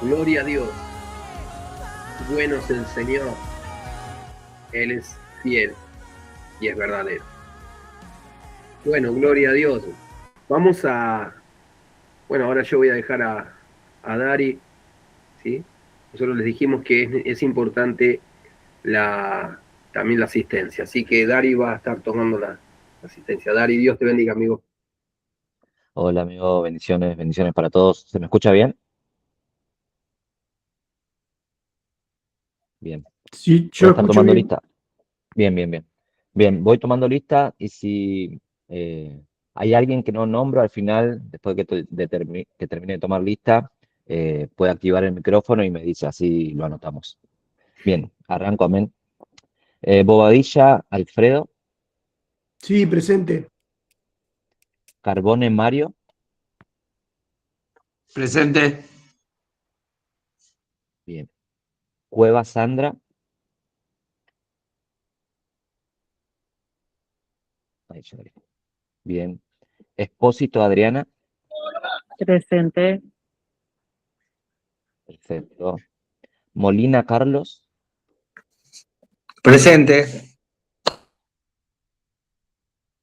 Gloria a Dios. Bueno es el Señor. Él es fiel y es verdadero. Bueno, gloria a Dios. Vamos a... Bueno, ahora yo voy a dejar a Dari, ¿sí? Nosotros les dijimos que es importante también la asistencia. Así que Dari va a estar tomando la asistencia. Dari, Dios te bendiga, amigo. Hola amigo, bendiciones, bendiciones para todos. ¿Se me escucha bien? Bien. Sí, Voy yo a estar escucho tomando bien. lista. Bien, bien, bien. Bien, voy tomando lista y si hay alguien que no nombro al final, después que termine de tomar lista, puede activar el micrófono y me dice, así lo anotamos. Bien, arranco, amén. Bobadilla, Alfredo. Sí, presente. Carbone, Mario. Presente. Bien. Cueva, Sandra. Ahí llegaré. Bien. Expósito, Adriana. Presente. Perfecto. Molina, Carlos. Presente.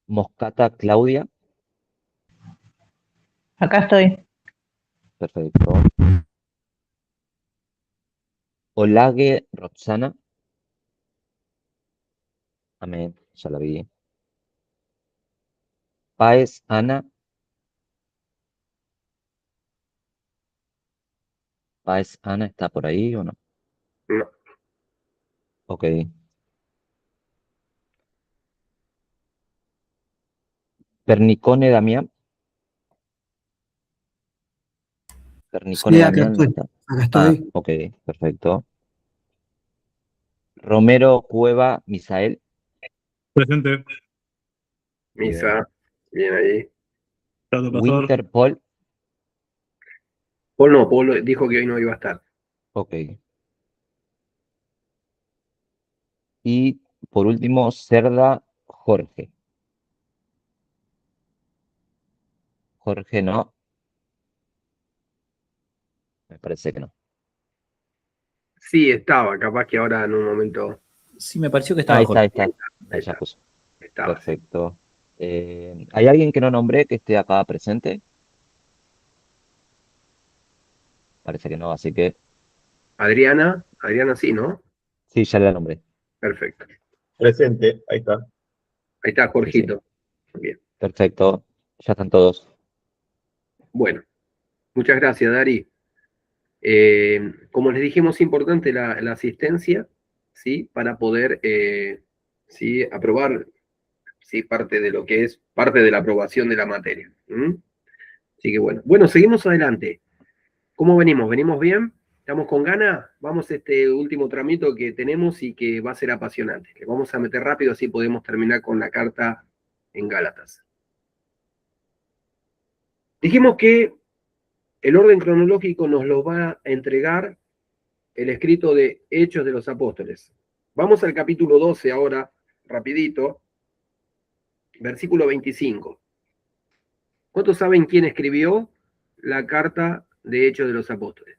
Moscata, Claudia. Acá estoy. Perfecto. Olague, Roxana. Amén. Ya la vi. Páez, Ana. Páez, Ana, ¿está por ahí o no? No. Ok. Pernicone, Damián. Pernicone, Sí, acá Damián, ¿no estoy. está? Acá Ah, estoy. ok, perfecto. Romero, Cueva, Misael. Presente. Bien. Misa, bien ahí. Trato pastor. Winter, Paul. Paul dijo que hoy no iba a estar. Ok. Y por último, Cerda, Jorge. Jorge no. Me parece que no. Sí, estaba, capaz que ahora en un momento Sí, me pareció que estaba Ahí está, Jorge. ahí está. ahí Ahí ya está, puso. estaba. Perfecto. ¿Hay alguien que no nombré que esté acá presente? Parece que no, así que Adriana sí, ¿no? sí, ya la nombré. Perfecto. Presente, ahí está. Ahí está, Sí, sí. Jorgito. Bien. Perfecto. Ya están todos. Bueno, muchas gracias, Dari. Como les dijimos, es importante la asistencia, ¿sí? Para poder, ¿sí? Aprobar, ¿sí? Parte de lo que es parte de la aprobación de la materia. Así que bueno. Bueno, seguimos adelante. ¿Cómo venimos? ¿Venimos bien? ¿Estamos con ganas? Vamos a este último tramito que tenemos y que va a ser apasionante. Le vamos a meter rápido, así podemos terminar con la carta en Gálatas. Dijimos que el orden cronológico nos lo va a entregar el escrito de Hechos de los Apóstoles. Vamos al capítulo 12 ahora, rapidito, versículo 25. ¿Cuántos saben quién escribió la carta de Hechos de los Apóstoles?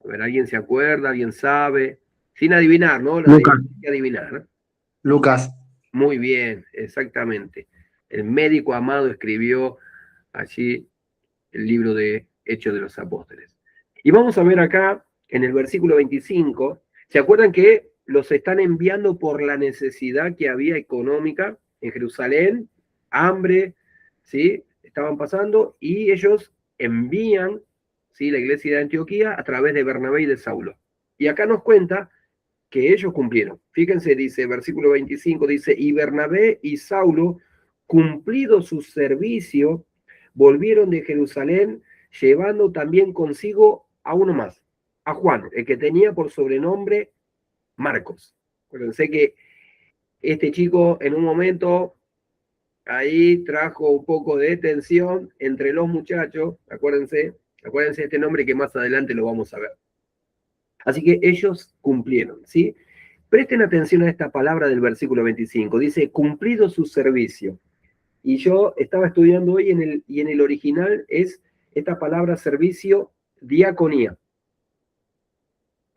A ver, ¿alguien se acuerda? ¿Alguien sabe? Sin adivinar, ¿no? Lucas. Hay que adivinar. Lucas. Muy bien, exactamente. El médico amado escribió allí el libro de Hechos de los Apóstoles. Y vamos a ver acá en el versículo 25, ¿se acuerdan que los están enviando por la necesidad que había económica en Jerusalén? Hambre, ¿sí? Estaban pasando y ellos envían, ¿sí? La iglesia de Antioquía a través de Bernabé y de Saulo. Y acá nos cuenta que ellos cumplieron. Fíjense, dice, versículo 25, dice, y Bernabé y Saulo, cumplido su servicio, volvieron de Jerusalén, llevando también consigo a uno más, a Juan, el que tenía por sobrenombre Marcos. Acuérdense que este chico en un momento ahí trajo un poco de tensión entre los muchachos, acuérdense de este nombre que más adelante lo vamos a ver. Así que ellos cumplieron, ¿sí? Presten atención a esta palabra del versículo 25. Dice, cumplido su servicio. Y yo estaba estudiando hoy y en el original es esta palabra servicio, diaconía.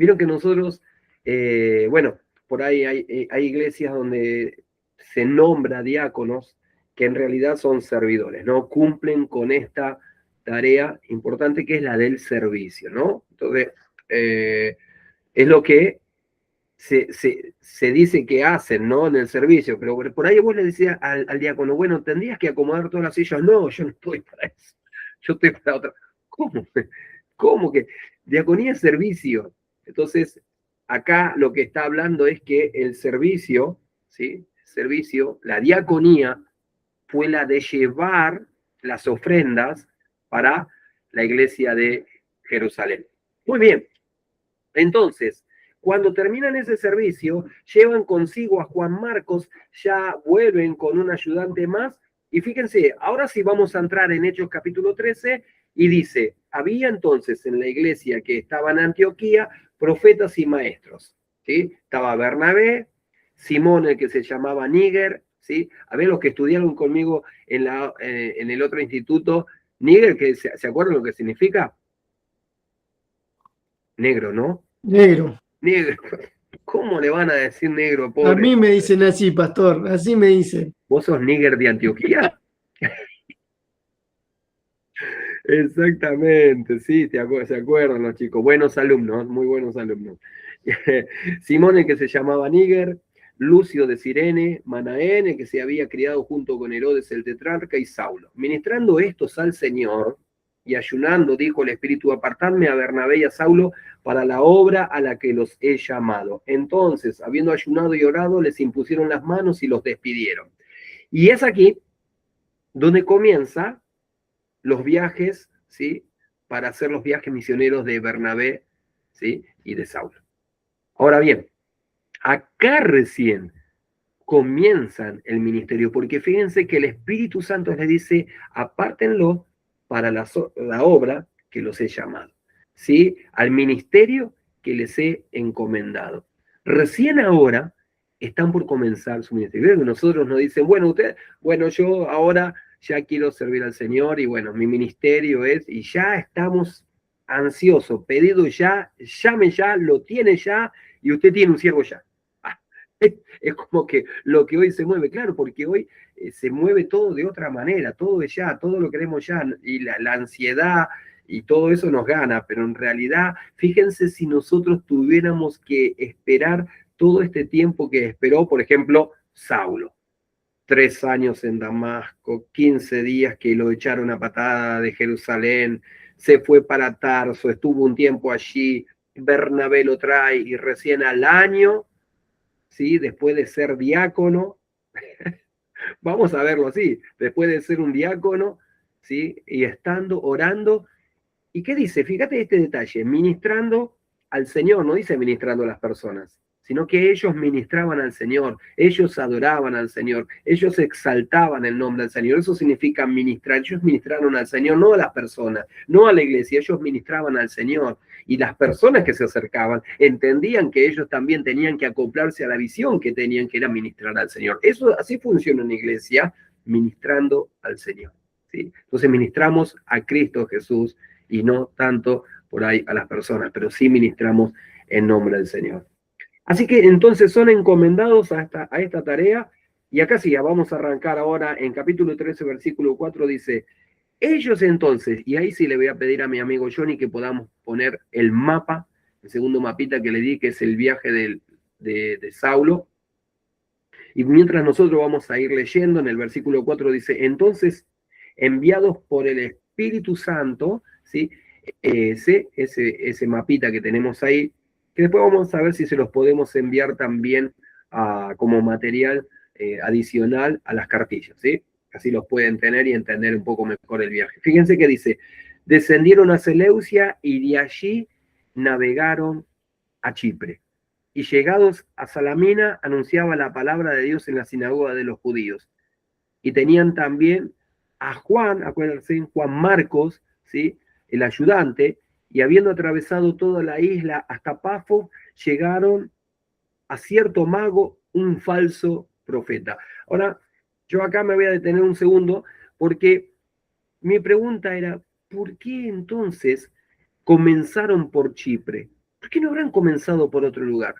Vieron que nosotros, bueno, por ahí hay iglesias donde se nombra diáconos que en realidad son servidores, ¿no? Cumplen con esta tarea importante que es la del servicio, ¿no? Entonces, es lo que se dice que hacen, ¿no? En el servicio, pero por ahí vos le decías al diácono, bueno, tendrías que acomodar todas las sillas. No, yo no estoy para eso, yo estoy para otra. ¿Cómo? ¿Cómo que? Diaconía es servicio. Entonces, acá lo que está hablando es que el servicio, ¿sí? Servicio, la diaconía fue la de llevar las ofrendas para la iglesia de Jerusalén. Muy bien. Entonces, cuando terminan ese servicio, llevan consigo a Juan Marcos, ya vuelven con un ayudante más, y fíjense, ahora sí vamos a entrar en Hechos capítulo 13, y dice, había entonces en la iglesia que estaba en Antioquía profetas y maestros, ¿sí? Estaba Bernabé, Simón, el que se llamaba Níger, ¿sí? A ver, los que estudiaron conmigo en el otro instituto, Níger, que ¿se acuerdan lo que significa? Negro, ¿no? Negro. Negro. ¿Cómo le van a decir negro, pobre? A mí me dicen así, pastor, así me dicen. ¿Vos sos níger de Antioquía? Exactamente, sí, se acuerdan los chicos. Buenos alumnos, muy buenos alumnos. Simón, el que se llamaba Níger, Lucio de Cirene, Manaén, el que se había criado junto con Herodes el tetrarca, y Saulo. Ministrando estos al Señor y ayunando, dijo el Espíritu, apartadme a Bernabé y a Saulo para la obra a la que los he llamado. Entonces, habiendo ayunado y orado, les impusieron las manos y los despidieron. Y es aquí donde comienza los viajes, ¿sí? Para hacer los viajes misioneros de Bernabé, ¿sí? Y de Saulo. Ahora bien, acá recién comienzan el ministerio, porque fíjense que el Espíritu Santo les dice, apártenlo para la obra que los he llamado, ¿sí? Al ministerio que les he encomendado. Recién ahora están por comenzar su ministerio. Nosotros nos dicen, bueno, yo ahora ya quiero servir al Señor y bueno, mi ministerio es, y ya estamos ansiosos, pedido ya, llame ya, lo tiene ya, y usted tiene un siervo ya. Es como que lo que hoy se mueve, claro, porque hoy se mueve todo de otra manera, todo es ya, todo lo queremos ya, y la ansiedad y todo eso nos gana, pero en realidad, fíjense si nosotros tuviéramos que esperar todo este tiempo que esperó, por ejemplo, Saulo. 3 años en Damasco, 15 días que lo echaron a patada de Jerusalén, se fue para Tarso, estuvo un tiempo allí, Bernabé lo trae y recién al año, ¿sí? Después de ser diácono, vamos a verlo así, después de ser un diácono, ¿sí? Y estando orando, ¿y qué dice? Fíjate este detalle, ministrando al Señor, no dice ministrando a las personas, sino que ellos ministraban al Señor, ellos adoraban al Señor, ellos exaltaban el nombre del Señor. Eso significa ministrar. Ellos ministraron al Señor, no a las personas, no a la iglesia, ellos ministraban al Señor. Y las personas que se acercaban entendían que ellos también tenían que acoplarse a la visión que tenían, que era ministrar al Señor. Eso así funciona en la iglesia, ministrando al Señor, ¿sí? Entonces ministramos a Cristo Jesús y no tanto por ahí a las personas, pero sí ministramos en nombre del Señor. Así que entonces son encomendados a esta tarea, y acá sí, vamos a arrancar ahora en capítulo 13, versículo 4, dice, ellos entonces, y ahí sí le voy a pedir a mi amigo Johnny que podamos poner el mapa, el segundo mapita que le di, que es el viaje de Saulo, y mientras nosotros vamos a ir leyendo, en el versículo 4 dice, entonces, enviados por el Espíritu Santo, ¿sí? Ese mapita que tenemos ahí, que después vamos a ver si se los podemos enviar también como material adicional a las cartillas, ¿sí? Así los pueden tener y entender un poco mejor el viaje. Fíjense que dice, descendieron a Seleucia y de allí navegaron a Chipre. Y llegados a Salamina, anunciaba la palabra de Dios en la sinagoga de los judíos. Y tenían también a Juan, acuérdense, Juan Marcos, ¿sí? El ayudante, y habiendo atravesado toda la isla hasta Pafo, llegaron a cierto mago, un falso profeta. Ahora, yo acá me voy a detener un segundo, porque mi pregunta era, ¿por qué entonces comenzaron por Chipre? ¿por qué no habrán comenzado por otro lugar?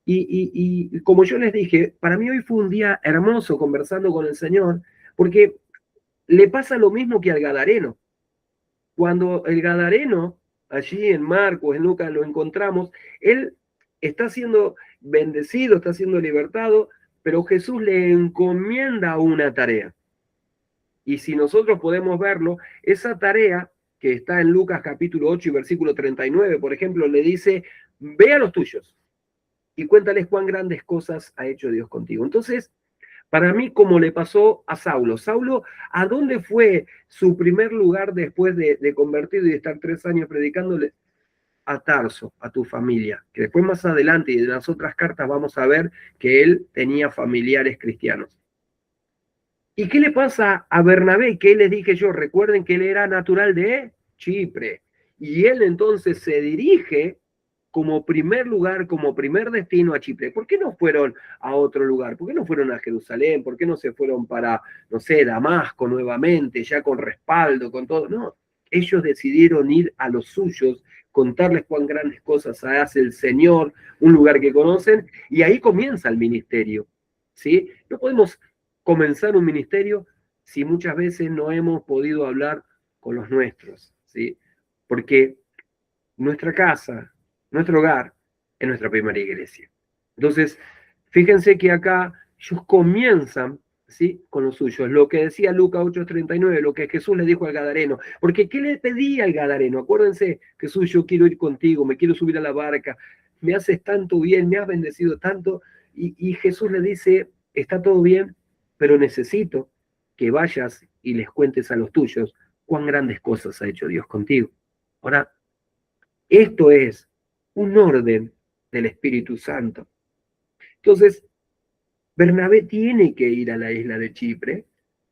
Y como yo les dije, para mí hoy fue un día hermoso conversando con el Señor, porque le pasa lo mismo que al Gadareno. Cuando el Gadareno, allí en Marcos, en Lucas, lo encontramos, él está siendo bendecido, está siendo libertado, pero Jesús le encomienda una tarea. Y si nosotros podemos verlo, esa tarea que está en Lucas capítulo 8 y versículo 39, por ejemplo, le dice, ve a los tuyos y cuéntales cuán grandes cosas ha hecho Dios contigo. Entonces, para mí, como le pasó a Saulo. Saulo, ¿a dónde fue su primer lugar después de convertido y de estar 3 años predicándole? A Tarso, a tu familia. Que después más adelante y en las otras cartas vamos a ver que él tenía familiares cristianos. ¿Y qué le pasa a Bernabé? Que les dije yo, recuerden que él era natural de Chipre. Y él entonces se dirige como primer lugar, como primer destino a Chipre. ¿Por qué no fueron a otro lugar? ¿Por qué no fueron a Jerusalén? ¿Por qué no se fueron para, no sé, Damasco nuevamente, ya con respaldo, con todo? No, ellos decidieron ir a los suyos, contarles cuán grandes cosas hace el Señor, un lugar que conocen, y ahí comienza el ministerio, ¿sí? No podemos comenzar un ministerio si muchas veces no hemos podido hablar con los nuestros, ¿sí? Porque nuestra casa, nuestro hogar, es nuestra primera iglesia. Entonces, fíjense que acá ellos comienzan, ¿sí?, con los suyos. Lo que decía Lucas 8:39, lo que Jesús le dijo al Gadareno. Porque ¿qué le pedía al Gadareno? Acuérdense, Jesús, yo quiero ir contigo, me quiero subir a la barca, me haces tanto bien, me has bendecido tanto. Y Jesús le dice, está todo bien, pero necesito que vayas y les cuentes a los tuyos cuán grandes cosas ha hecho Dios contigo. Ahora, esto es un orden del Espíritu Santo. Entonces, Bernabé tiene que ir a la isla de Chipre.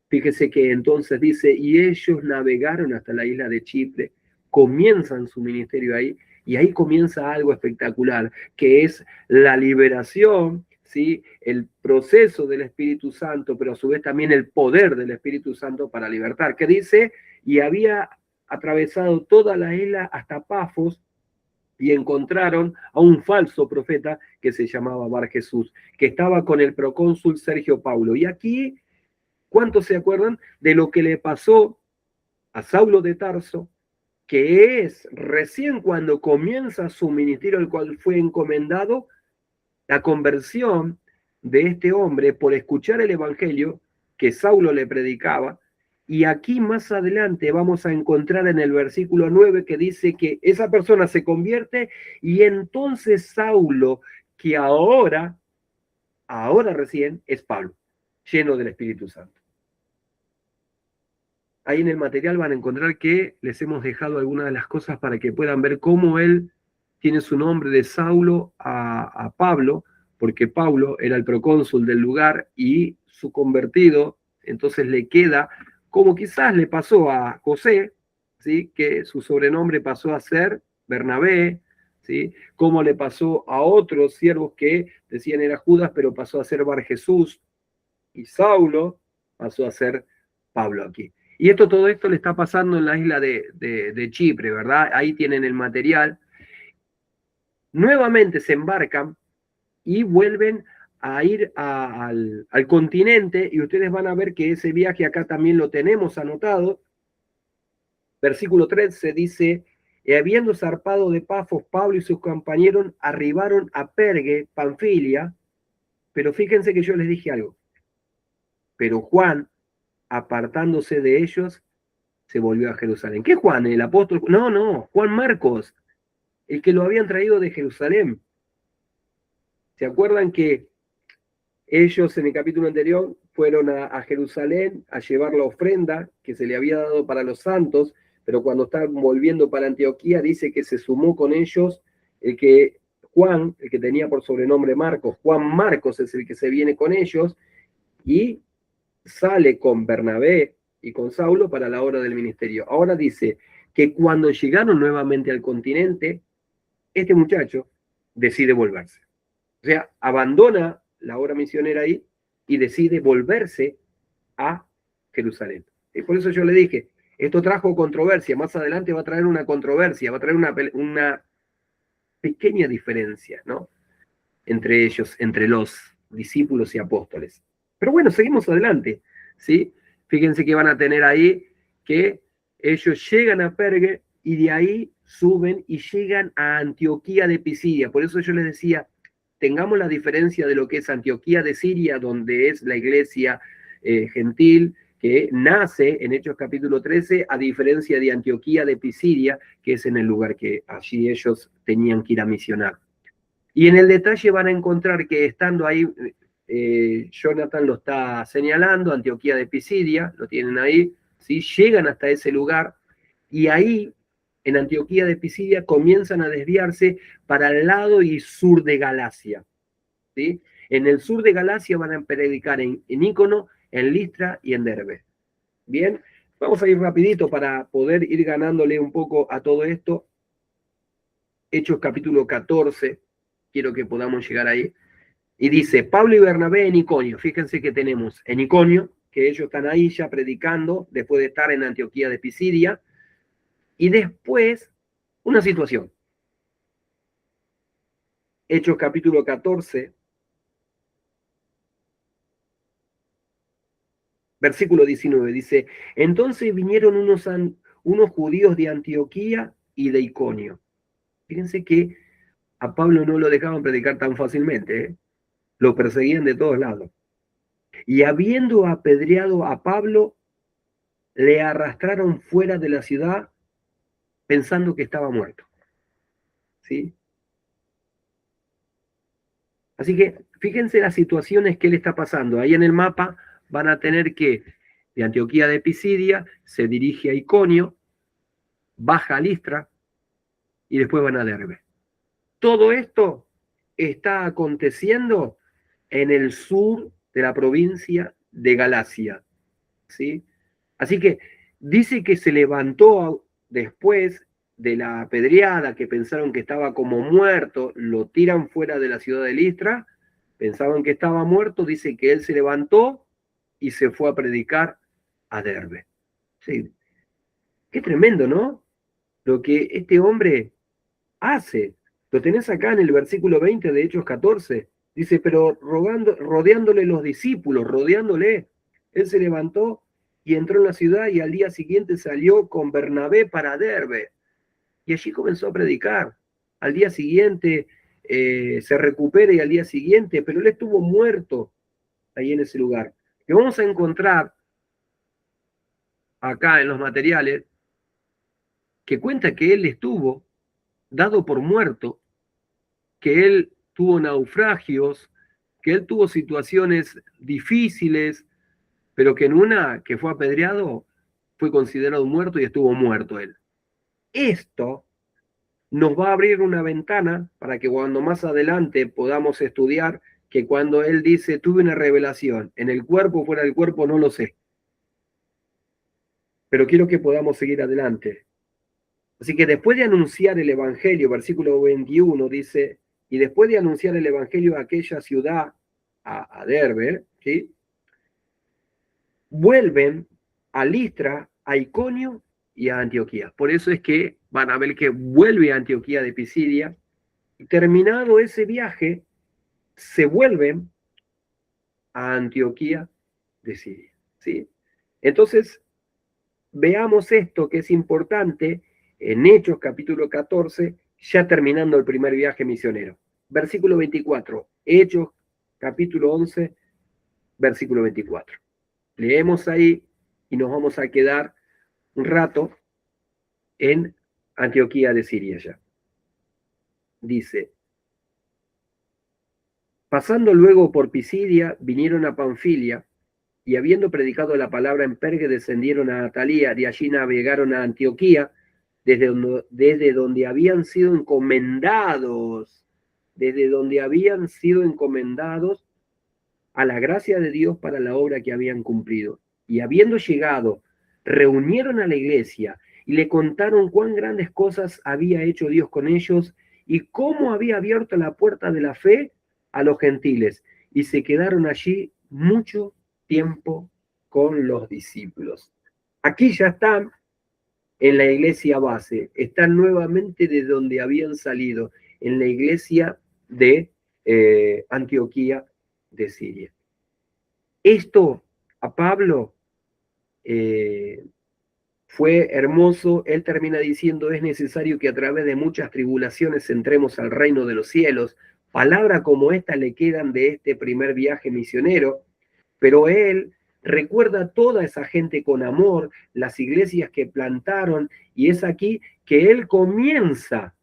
Fíjese que entonces dice, y ellos navegaron hasta la isla de Chipre, comienzan su ministerio ahí, y ahí comienza algo espectacular, que es la liberación, ¿sí?, el proceso del Espíritu Santo, pero a su vez también el poder del Espíritu Santo para libertar. Que dice, y había atravesado toda la isla hasta Pafos, y encontraron a un falso profeta que se llamaba Bar Jesús, que estaba con el procónsul Sergio Paulo. Y aquí, ¿cuántos se acuerdan de lo que le pasó a Saulo de Tarso, que es recién cuando comienza su ministerio, el cual fue encomendado, la conversión de este hombre por escuchar el evangelio que Saulo le predicaba? Y aquí más adelante vamos a encontrar en el versículo 9 que dice que esa persona se convierte y entonces Saulo, que ahora recién es Pablo, lleno del Espíritu Santo. Ahí en el material van a encontrar que les hemos dejado algunas de las cosas para que puedan ver cómo él tiene su nombre de Saulo a Pablo, porque Pablo era el procónsul del lugar y su convertido, entonces le queda, como quizás le pasó a José, ¿sí?, que su sobrenombre pasó a ser Bernabé, ¿sí?, como le pasó a otros siervos que decían era Judas, pero pasó a ser Bar Jesús, y Saulo pasó a ser Pablo aquí. Y todo esto le está pasando en la isla de Chipre, ¿verdad? Ahí tienen el material. Nuevamente se embarcan y vuelven a ir al continente, y ustedes van a ver que ese viaje acá también lo tenemos anotado. Versículo 13 dice, y habiendo zarpado de Pafos, Pablo y sus compañeros arribaron a Pergue, Panfilia, pero fíjense que yo les dije algo. Pero Juan, apartándose de ellos, se volvió a Jerusalén. ¿Qué Juan? ¿El apóstol? No, Juan Marcos, el que lo habían traído de Jerusalén. ¿Se acuerdan que ellos en el capítulo anterior fueron a Jerusalén a llevar la ofrenda que se le había dado para los santos, pero cuando estaban volviendo para Antioquía dice que se sumó con ellos Juan, el que tenía por sobrenombre Marcos? Juan Marcos es el que se viene con ellos y sale con Bernabé y con Saulo para la obra del ministerio. Ahora dice que cuando llegaron nuevamente al continente, este muchacho decide volverse. O sea, abandona la obra misionera ahí y decide volverse a Jerusalén. Y por eso yo le dije, esto trajo controversia, más adelante va a traer una controversia, va a traer pequeña diferencia, ¿no? Entre ellos, entre los discípulos y apóstoles. Pero bueno, seguimos adelante, ¿sí? Fíjense que van a tener ahí que ellos llegan a Pergue y de ahí suben y llegan a Antioquía de Pisidia. Por eso yo les decía, tengamos la diferencia de lo que es Antioquía de Siria, donde es la iglesia gentil, que nace en Hechos capítulo 13, a diferencia de Antioquía de Pisidia, que es en el lugar que allí ellos tenían que ir a misionar. Y en el detalle van a encontrar que estando ahí, Jonathan lo está señalando, Antioquía de Pisidia, lo tienen ahí, ¿sí? Llegan hasta ese lugar y ahí, en Antioquía de Pisidia, comienzan a desviarse para el lado y sur de Galacia, ¿sí? En el sur de Galacia van a predicar en Ícono, en Listra y en Derbe. Bien, vamos a ir rapidito para poder ir ganándole un poco a todo esto. Hechos capítulo 14, quiero que podamos llegar ahí. Y dice, Pablo y Bernabé en Iconio. Fíjense que tenemos en Iconio, que ellos están ahí ya predicando, después de estar en Antioquía de Pisidia. Y después, una situación. Hechos capítulo 14, versículo 19, dice, entonces vinieron unos judíos de Antioquía y de Iconio. Fíjense que a Pablo no lo dejaban predicar tan fácilmente, ¿eh? Lo perseguían de todos lados. Y habiendo apedreado a Pablo, le arrastraron fuera de la ciudad pensando que estaba muerto. ¿Sí? Así que fíjense las situaciones que él está pasando. Ahí en el mapa van a tener que de Antioquía de Pisidia se dirige a Iconio, baja a Listra y después van a Derbe. Todo esto está aconteciendo en el sur de la provincia de Galacia, ¿sí? Así que dice que se levantó después de la apedreada, que pensaron que estaba como muerto, lo tiran fuera de la ciudad de Listra, pensaban que estaba muerto, dice que él se levantó y se fue a predicar a Derbe. Sí. Qué tremendo, ¿no? Lo que este hombre hace. Lo tenés acá en el versículo 20 de Hechos 14. Dice, pero rodeándole los discípulos, rodeándole, él se levantó y entró en la ciudad y al día siguiente salió con Bernabé para Derbe. Y allí comenzó a predicar. Al día siguiente se recupera y al día siguiente, pero él estuvo muerto ahí en ese lugar. Y vamos a encontrar acá en los materiales que cuenta que él estuvo dado por muerto, que él tuvo naufragios, que él tuvo situaciones difíciles, pero que en una que fue apedreado fue considerado muerto y estuvo muerto él. Esto nos va a abrir una ventana para que cuando más adelante podamos estudiar que cuando él dice, tuve una revelación, en el cuerpo o fuera del cuerpo, no lo sé. Pero quiero que podamos seguir adelante. Así que después de anunciar el Evangelio, versículo 21 dice, y después de anunciar el Evangelio a aquella ciudad, a Derbe, ¿sí? Vuelven a Listra, a Iconio y a Antioquía. Por eso es que van a ver que vuelve a Antioquía de Pisidia, y terminado ese viaje, se vuelven a Antioquía de Siria, ¿sí? Entonces, veamos esto que es importante en Hechos capítulo 14, ya terminando el primer viaje misionero. Versículo 24, Hechos capítulo 11, versículo 24. Leemos ahí y nos vamos a quedar un rato en Antioquía de Siria ya. Dice, pasando luego por Pisidia, vinieron a Panfilia, y habiendo predicado la palabra en Perge, descendieron a Atalía, de allí navegaron a Antioquía, desde donde habían sido encomendados, a la gracia de Dios para la obra que habían cumplido. Y habiendo llegado, reunieron a la iglesia y le contaron cuán grandes cosas había hecho Dios con ellos y cómo había abierto la puerta de la fe a los gentiles. Y se quedaron allí mucho tiempo con los discípulos. Aquí ya están en la iglesia base, están nuevamente de donde habían salido. en la iglesia de Antioquía de Siria. Esto a Pablo fue hermoso. Él termina diciendo: es necesario que a través de muchas tribulaciones entremos al reino de los cielos. Palabras como esta le quedan de este primer viaje misionero, pero él recuerda a toda esa gente con amor, las iglesias que plantaron, y es aquí que él comienza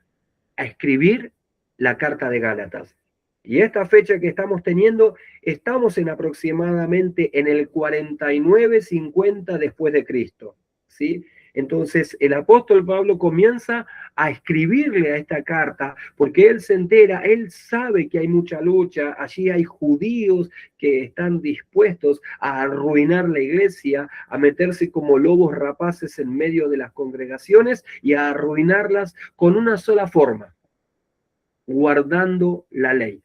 a escribir la carta de Gálatas. Y esta fecha que estamos teniendo, estamos en aproximadamente en el 49-50 después de Cristo, ¿sí? Entonces el apóstol Pablo comienza a escribirle a esta carta porque él se entera, él sabe que hay mucha lucha, allí hay judíos que están dispuestos a arruinar la iglesia, a meterse como lobos rapaces en medio de las congregaciones y a arruinarlas con una sola forma: guardando la ley.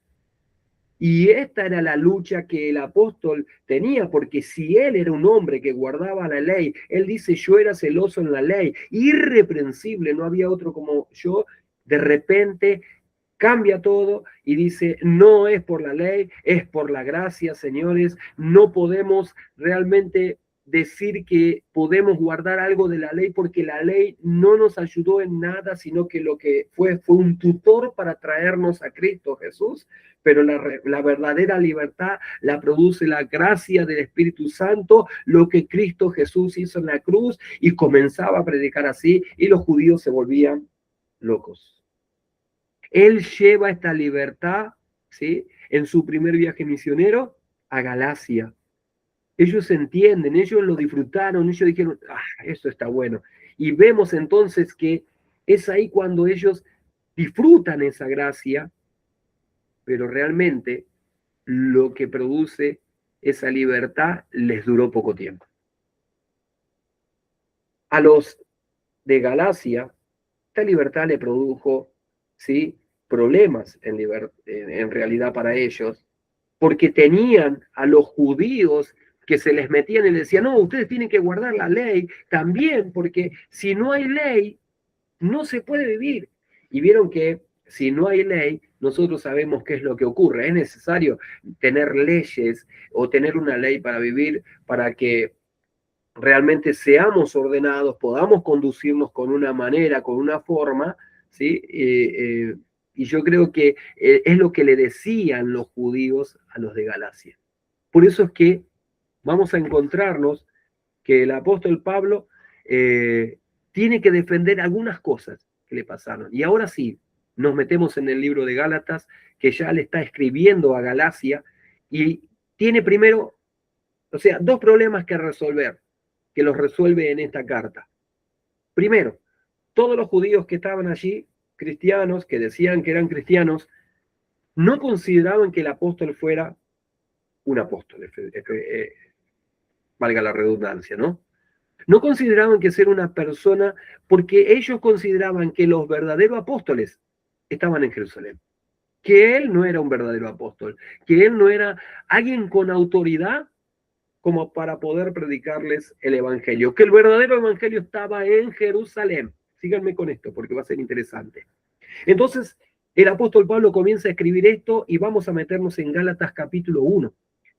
Y esta era la lucha que el apóstol tenía, porque si él era un hombre que guardaba la ley, él dice: yo era celoso en la ley, irreprensible, no había otro como yo. De repente cambia todo y dice: no es por la ley, es por la gracia, señores. No podemos realmente decir que podemos guardar algo de la ley, porque la ley no nos ayudó en nada, sino que lo que fue un tutor para traernos a Cristo Jesús. Pero la verdadera libertad la produce la gracia del Espíritu Santo, lo que Cristo Jesús hizo en la cruz, y comenzaba a predicar así, y los judíos se volvían locos. Él lleva esta libertad, ¿sí?, en su primer viaje misionero a Galacia. Ellos entienden, ellos lo disfrutaron, ellos dijeron: esto está bueno. Y vemos entonces que es ahí cuando ellos disfrutan esa gracia, pero realmente lo que produce esa libertad les duró poco tiempo. A los de Galacia, esta libertad le produjo, ¿sí?, problemas en realidad para ellos, porque tenían a los judíos que se les metían y les decían: no, ustedes tienen que guardar la ley también, porque si no hay ley, no se puede vivir. Y vieron que si no hay ley, nosotros sabemos qué es lo que ocurre. Es necesario tener leyes o tener una ley para vivir, para que realmente seamos ordenados, podamos conducirnos con una manera, con una forma, ¿sí? Y yo creo que es lo que le decían los judíos a los de Galacia. Por eso es que vamos a encontrarnos que el apóstol Pablo tiene que defender algunas cosas que le pasaron. Y ahora sí, nos metemos en el libro de Gálatas, que ya le está escribiendo a Galacia, y tiene primero, dos problemas que resolver, que los resuelve en esta carta. Primero, todos los judíos que estaban allí, cristianos, que decían que eran cristianos, no consideraban que el apóstol fuera un apóstol, valga la redundancia, ¿no? No consideraban que ser una persona, porque ellos consideraban que los verdaderos apóstoles estaban en Jerusalén, que él no era un verdadero apóstol, que él no era alguien con autoridad como para poder predicarles el evangelio, que el verdadero evangelio estaba en Jerusalén. Síganme con esto, porque va a ser interesante. Entonces, el apóstol Pablo comienza a escribir esto, y vamos a meternos en Gálatas capítulo 1.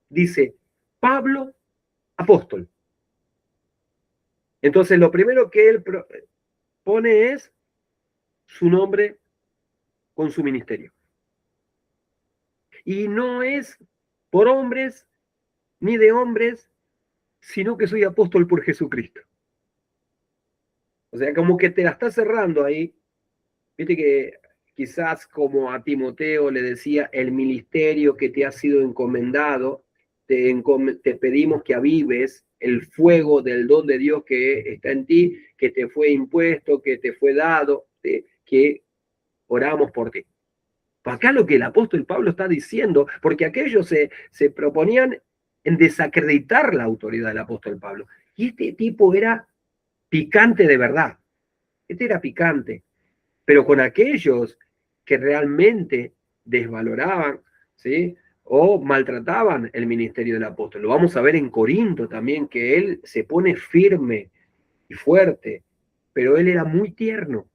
Dice: Pablo, apóstol. Entonces, lo primero que él pone es su nombre con su ministerio. Y no es por hombres ni de hombres, sino que soy apóstol por Jesucristo. O sea, como que te la está cerrando ahí. Viste que quizás, como a Timoteo le decía: el ministerio que te ha sido encomendado, te pedimos que avives el fuego del don de Dios que está en ti, que te fue impuesto, que te fue dado, que oramos por ti. Acá lo que el apóstol Pablo está diciendo, porque aquellos se proponían en desacreditar la autoridad del apóstol Pablo. Y este tipo era picante de verdad. Este era picante. Pero con aquellos que realmente desvaloraban, ¿sí?, o maltrataban el ministerio del apóstol. Lo vamos a ver en Corinto también, que él se pone firme y fuerte, pero él era muy tierno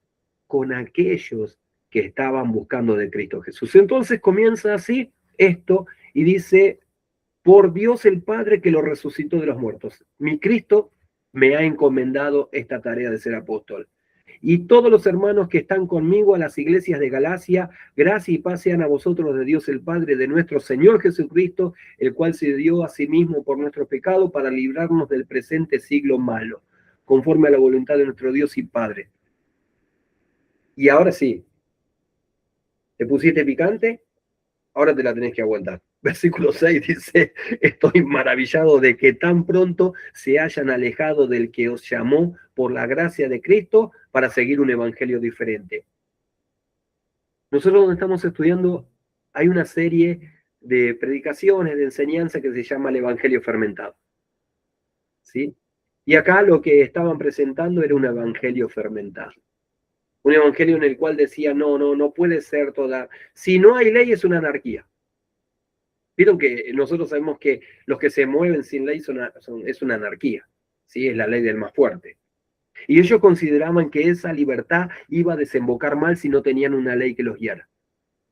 con aquellos que estaban buscando de Cristo Jesús. Entonces comienza así esto y dice, por Dios el Padre que lo resucitó de los muertos. Mi Cristo me ha encomendado esta tarea de ser apóstol. Y todos los hermanos que están conmigo a las iglesias de Galacia, gracia y paz sean a vosotros de Dios el Padre, de nuestro Señor Jesucristo, el cual se dio a sí mismo por nuestro pecado para librarnos del presente siglo malo, conforme a la voluntad de nuestro Dios y Padre. Y ahora sí, ¿te pusiste picante? Ahora te la tenés que aguantar. Versículo 6 dice, estoy maravillado de que tan pronto se hayan alejado del que os llamó por la gracia de Cristo para seguir un evangelio diferente. Nosotros donde estamos estudiando hay una serie de predicaciones, de enseñanza que se llama el evangelio fermentado. ¿Sí? Y acá lo que estaban presentando era un evangelio fermentado. Un evangelio en el cual decía, no puede ser toda... Si no hay ley es una anarquía. Vieron que nosotros sabemos que los que se mueven sin ley es una anarquía, ¿sí? Es la ley del más fuerte. Y ellos consideraban que esa libertad iba a desembocar mal si no tenían una ley que los guiara.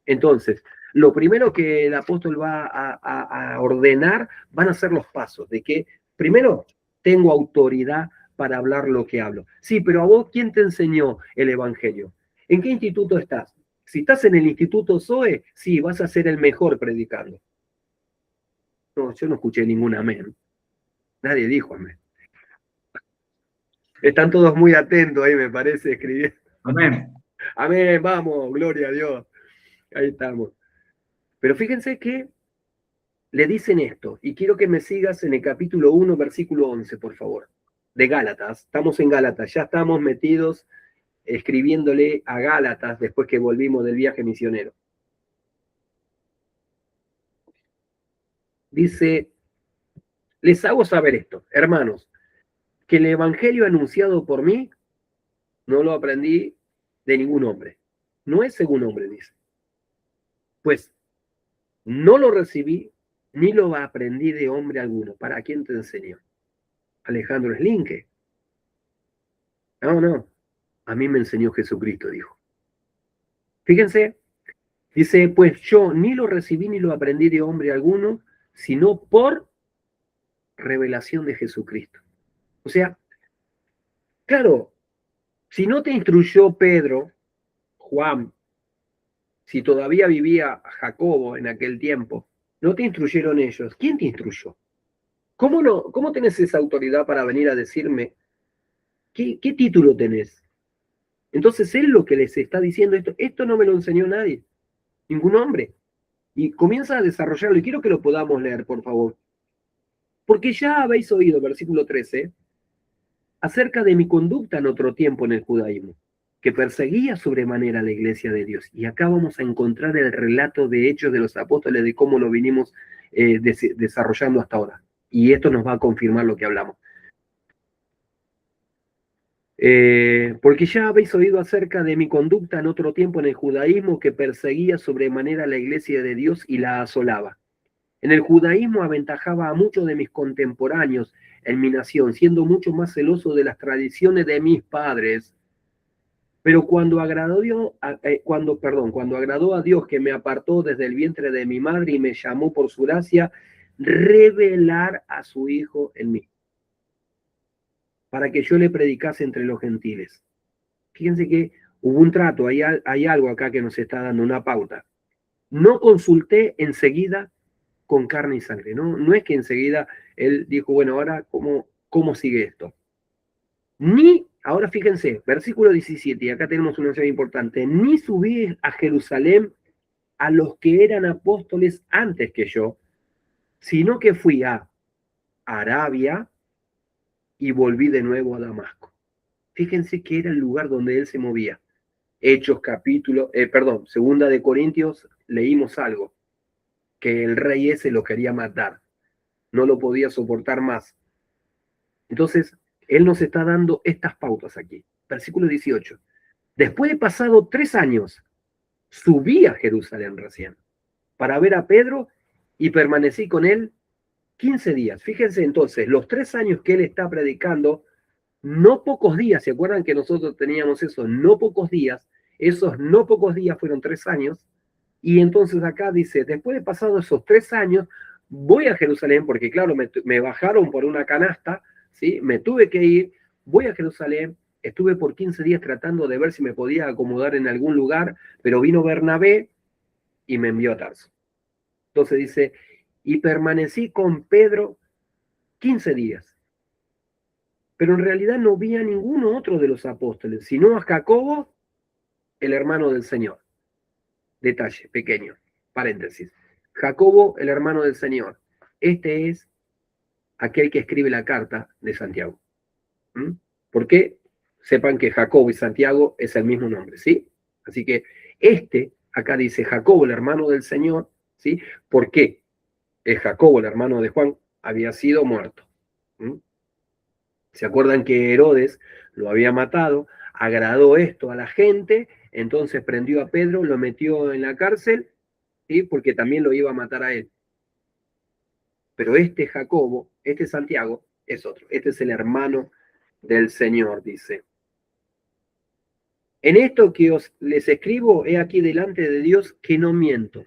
Entonces, lo primero que el apóstol va a ordenar van a ser los pasos, de que, primero, tengo autoridad para hablar lo que hablo. Sí, pero a vos, ¿quién te enseñó el evangelio? ¿En qué instituto estás? Si estás en el instituto Zoe, sí, vas a ser el mejor predicando. No, yo no escuché ningún amén. Nadie dijo amén. Están todos muy atentos ahí, me parece, escribiendo. Amén. Amén, vamos, gloria a Dios. Ahí estamos. Pero fíjense que le dicen esto, y quiero que me sigas en el capítulo 1, versículo 11, por favor, de Gálatas. Estamos en Gálatas, ya estamos metidos escribiéndole a Gálatas después que volvimos del viaje misionero. Dice, les hago saber esto, hermanos, que el evangelio anunciado por mí no lo aprendí de ningún hombre. No es según hombre, dice. Pues no lo recibí ni lo aprendí de hombre alguno. ¿Para quién te enseñó? Alejandro Slinke. No. A mí me enseñó Jesucristo, dijo. Fíjense, dice, pues yo ni lo recibí ni lo aprendí de hombre alguno, sino por revelación de Jesucristo. O sea, claro, si no te instruyó Pedro, Juan, si todavía vivía Jacobo en aquel tiempo, no te instruyeron ellos, ¿quién te instruyó? ¿Cómo tenés esa autoridad para venir a decirme qué título tenés? Entonces él lo que les está diciendo, esto no me lo enseñó nadie, ningún hombre. Y comienza a desarrollarlo, y quiero que lo podamos leer, por favor. Porque ya habéis oído, versículo 13, acerca de mi conducta en otro tiempo en el judaísmo, que perseguía sobremanera a la iglesia de Dios. Y acá vamos a encontrar el relato de Hechos de los Apóstoles, de cómo lo vinimos desarrollando hasta ahora. Y esto nos va a confirmar lo que hablamos. Porque ya habéis oído acerca de mi conducta en otro tiempo en el judaísmo, que perseguía sobremanera a la iglesia de Dios y la asolaba. En el judaísmo aventajaba a muchos de mis contemporáneos en mi nación, siendo mucho más celoso de las tradiciones de mis padres. Pero cuando agradó a Dios, que me apartó desde el vientre de mi madre y me llamó por su gracia, revelar a su Hijo en mí, para que yo le predicase entre los gentiles. Fíjense que hubo un trato, hay algo acá que nos está dando una pauta. No consulté enseguida con carne y sangre, no es que enseguida él dijo, bueno, ahora, ¿cómo sigue esto? Ahora fíjense, versículo 17, y acá tenemos una mención importante, ni subí a Jerusalén a los que eran apóstoles antes que yo, sino que fui a Arabia y volví de nuevo a Damasco. Fíjense que era el lugar donde él se movía. Hechos segunda de Corintios, leímos algo, que el rey ese lo quería matar, no lo podía soportar más. Entonces, él nos está dando estas pautas aquí. Versículo 18. Después de pasado 3 años, subí a Jerusalén recién para ver a Pedro y permanecí con él 15 días. Fíjense entonces, los 3 años que él está predicando, no pocos días, ¿se acuerdan que nosotros teníamos eso? No pocos días, Esos no pocos días fueron 3 años, y entonces acá dice, después de pasados esos 3 años, voy a Jerusalén, porque claro, me bajaron por una canasta, ¿sí? Me tuve que ir, voy a Jerusalén, estuve por 15 días tratando de ver si me podía acomodar en algún lugar, pero vino Bernabé y me envió a Tarso. Entonces dice, y permanecí con Pedro 15 días. Pero en realidad no vi a ninguno otro de los apóstoles, sino a Jacobo, el hermano del Señor. Detalle pequeño, paréntesis. Jacobo, el hermano del Señor. Este es aquel que escribe la carta de Santiago. ¿Por qué? Sepan que Jacobo y Santiago es el mismo nombre, ¿sí? Así que acá dice Jacobo, el hermano del Señor, ¿sí? ¿Por qué? Jacobo, el hermano de Juan, había sido muerto. ¿Se acuerdan que Herodes lo había matado? Agradó esto a la gente, entonces prendió a Pedro, lo metió en la cárcel, ¿sí? Porque también lo iba a matar a él. Pero Jacobo, Santiago, es otro. Este es el hermano del Señor, dice. En esto que les escribo, he aquí delante de Dios que no miento.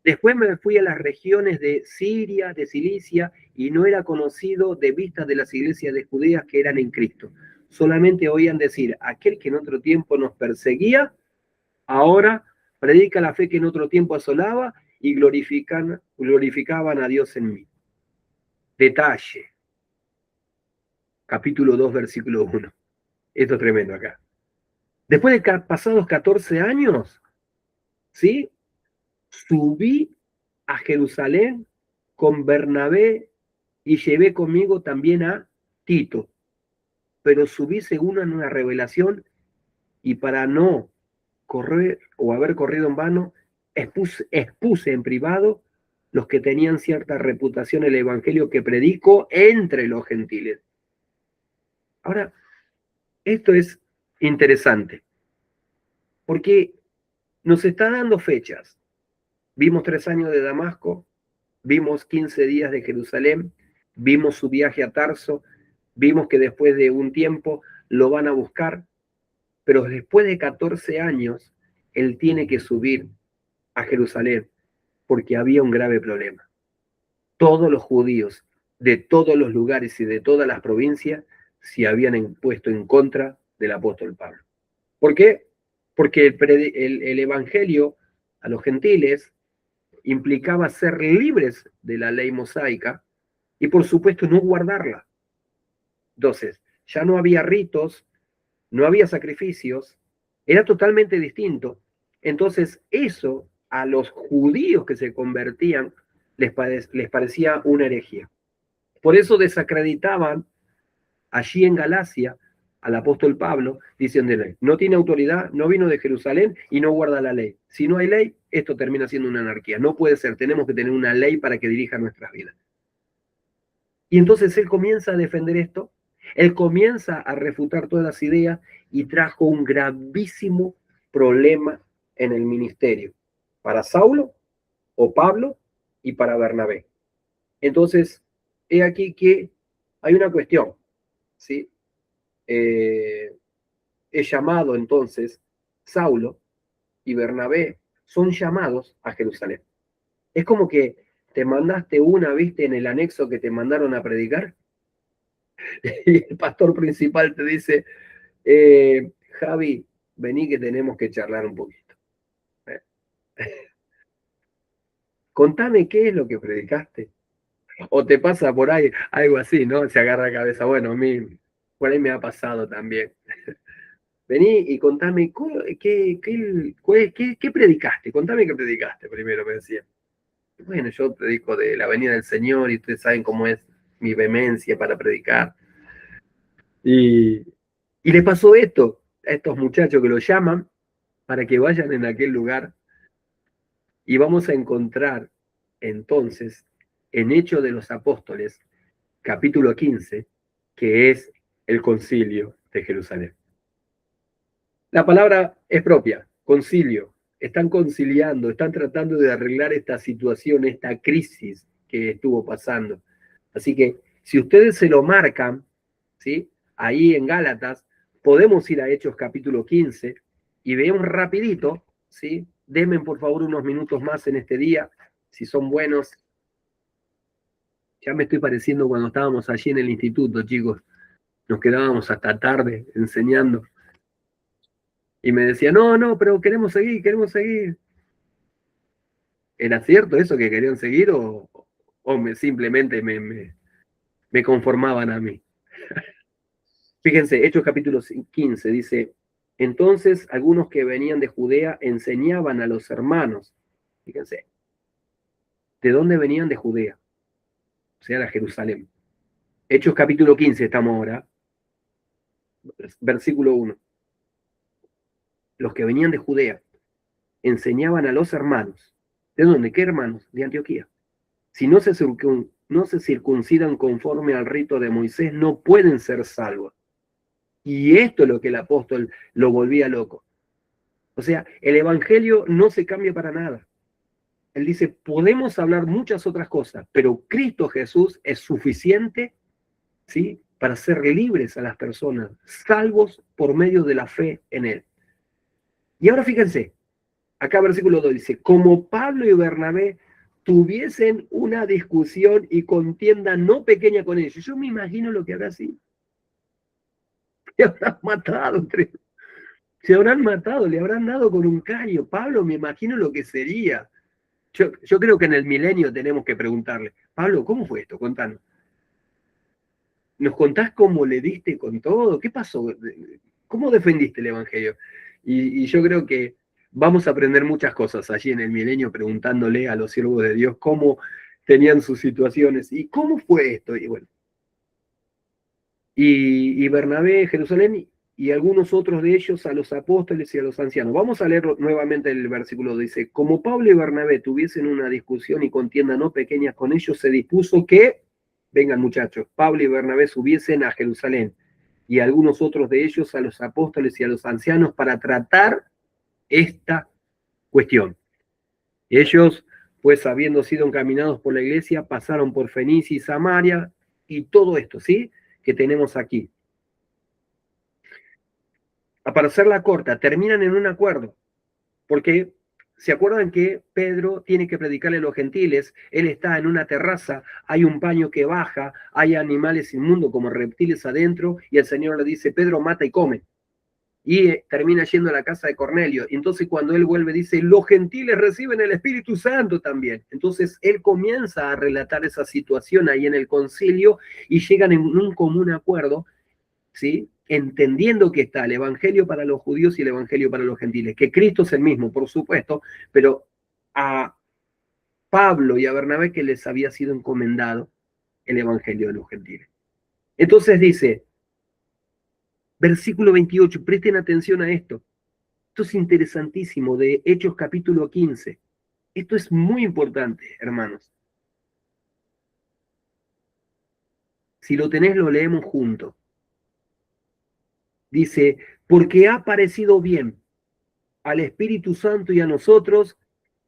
Después me fui a las regiones de Siria, de Cilicia, y no era conocido de vista de las iglesias de Judea que eran en Cristo. Solamente oían decir, aquel que en otro tiempo nos perseguía, ahora predica la fe que en otro tiempo asolaba y glorificaban a Dios en mí. Detalle. Capítulo 2, versículo 1. Esto es tremendo acá. Después de pasados 14 años, ¿sí? Subí a Jerusalén con Bernabé y llevé conmigo también a Tito. Pero subí según una revelación y para no correr o haber corrido en vano, expuse en privado los que tenían cierta reputación el evangelio que predico entre los gentiles. Ahora, esto es interesante, porque nos está dando fechas. Vimos 3 años de Damasco, vimos 15 días de Jerusalén, vimos su viaje a Tarso, vimos que después de un tiempo lo van a buscar, pero después de 14 años, él tiene que subir a Jerusalén porque había un grave problema. Todos los judíos de todos los lugares y de todas las provincias se habían puesto en contra del apóstol Pablo. ¿Por qué? Porque el evangelio a los gentiles implicaba ser libres de la ley mosaica y por supuesto no guardarla. Entonces, ya no había ritos, no había sacrificios, era totalmente distinto. Entonces, eso a los judíos que se convertían les parecía una herejía. Por eso desacreditaban allí en Galacia al apóstol Pablo, diciéndole, no tiene autoridad, no vino de Jerusalén y no guarda la ley. Si no hay ley, esto termina siendo una anarquía. No puede ser, tenemos que tener una ley para que dirija nuestras vidas. Y entonces él comienza a defender esto, él comienza a refutar todas las ideas y trajo un gravísimo problema en el ministerio, para Saulo o Pablo y para Bernabé. Entonces, he aquí que hay una cuestión, ¿sí? Es llamado entonces Saulo y Bernabé son llamados a Jerusalén. Es como que te mandaste viste, en el anexo que te mandaron a predicar, y el pastor principal te dice, Javi, vení que tenemos que charlar un poquito. Contame qué es lo que predicaste. O te pasa por ahí algo así, ¿no? Se agarra la cabeza. Bueno, a mí por ahí me ha pasado también. Vení y contame qué predicaste. Contame qué predicaste primero, me decía. Bueno, yo predico de la venida del Señor y ustedes saben cómo es mi vehemencia para predicar. Y le pasó esto a estos muchachos que lo llaman para que vayan en aquel lugar. Y vamos a encontrar entonces en Hechos de los Apóstoles, capítulo 15, que es el concilio de Jerusalén. La palabra es propia, concilio. Están conciliando, están tratando de arreglar esta situación, esta crisis que estuvo pasando. Así que si ustedes se lo marcan, ¿sí? Ahí en Gálatas, podemos ir a Hechos capítulo 15 y veamos rapidito, ¿sí? Denme por favor unos minutos más en este día, si son buenos. Ya me estoy pareciendo cuando estábamos allí en el instituto, chicos. Nos quedábamos hasta tarde enseñando. Y me decía, no, pero queremos seguir, queremos seguir. ¿Era cierto eso que querían seguir o simplemente me conformaban a mí? Fíjense, Hechos capítulo 15 dice, entonces algunos que venían de Judea enseñaban a los hermanos. Fíjense, ¿de dónde venían? De Judea, o sea, de Jerusalén. Hechos capítulo 15 estamos ahora, versículo 1. Los que venían de Judea enseñaban a los hermanos. ¿De dónde? ¿Qué hermanos? De Antioquía. Si no se circuncidan conforme al rito de Moisés, no pueden ser salvos. Y esto es lo que el apóstol lo volvía loco. O sea, el evangelio no se cambia para nada. Él dice, podemos hablar muchas otras cosas, pero Cristo Jesús es suficiente, ¿sí?, para ser libres a las personas, salvos por medio de la fe en Él. Y ahora fíjense, acá versículo 2 dice, como Pablo y Bernabé tuviesen una discusión y contienda no pequeña con ellos. Yo me imagino lo que habrá sido. Se habrán matado, se habrán matado, le habrán dado con un caño. Pablo, me imagino lo que sería. Yo creo que en el milenio tenemos que preguntarle, Pablo, ¿cómo fue esto? Contanos. ¿Nos contás cómo le diste con todo? ¿Qué pasó? ¿Cómo defendiste el evangelio? Y yo creo que vamos a aprender muchas cosas allí en el milenio preguntándole a los siervos de Dios cómo tenían sus situaciones y cómo fue esto. Y bueno, y Bernabé, Jerusalén, y algunos otros de ellos a los apóstoles y a los ancianos. Vamos a leer nuevamente el versículo. Dice, como Pablo y Bernabé tuviesen una discusión y contienda no pequeñas con ellos, se dispuso que, vengan muchachos, Pablo y Bernabé subiesen a Jerusalén y algunos otros de ellos a los apóstoles y a los ancianos para tratar esta cuestión. Ellos, pues habiendo sido encaminados por la iglesia, pasaron por Fenicia y Samaria y todo esto, ¿sí?, que tenemos aquí. Para hacerla corta, terminan en un acuerdo, porque se acuerdan que Pedro tiene que predicarle a los gentiles, él está en una terraza, hay un paño que baja, hay animales inmundos como reptiles adentro, y el Señor le dice, Pedro, mata y come. Y termina yendo a la casa de Cornelio. Entonces cuando él vuelve dice, los gentiles reciben el Espíritu Santo también. Entonces él comienza a relatar esa situación ahí en el concilio y llegan en un común acuerdo, ¿sí?, entendiendo que está el evangelio para los judíos y el evangelio para los gentiles, que Cristo es el mismo, por supuesto, pero a Pablo y a Bernabé que les había sido encomendado el evangelio de los gentiles. Entonces dice, versículo 28, presten atención a esto. Esto es interesantísimo, de Hechos capítulo 15. Esto es muy importante, hermanos. Si lo tenés, lo leemos juntos. Dice, porque ha parecido bien al Espíritu Santo y a nosotros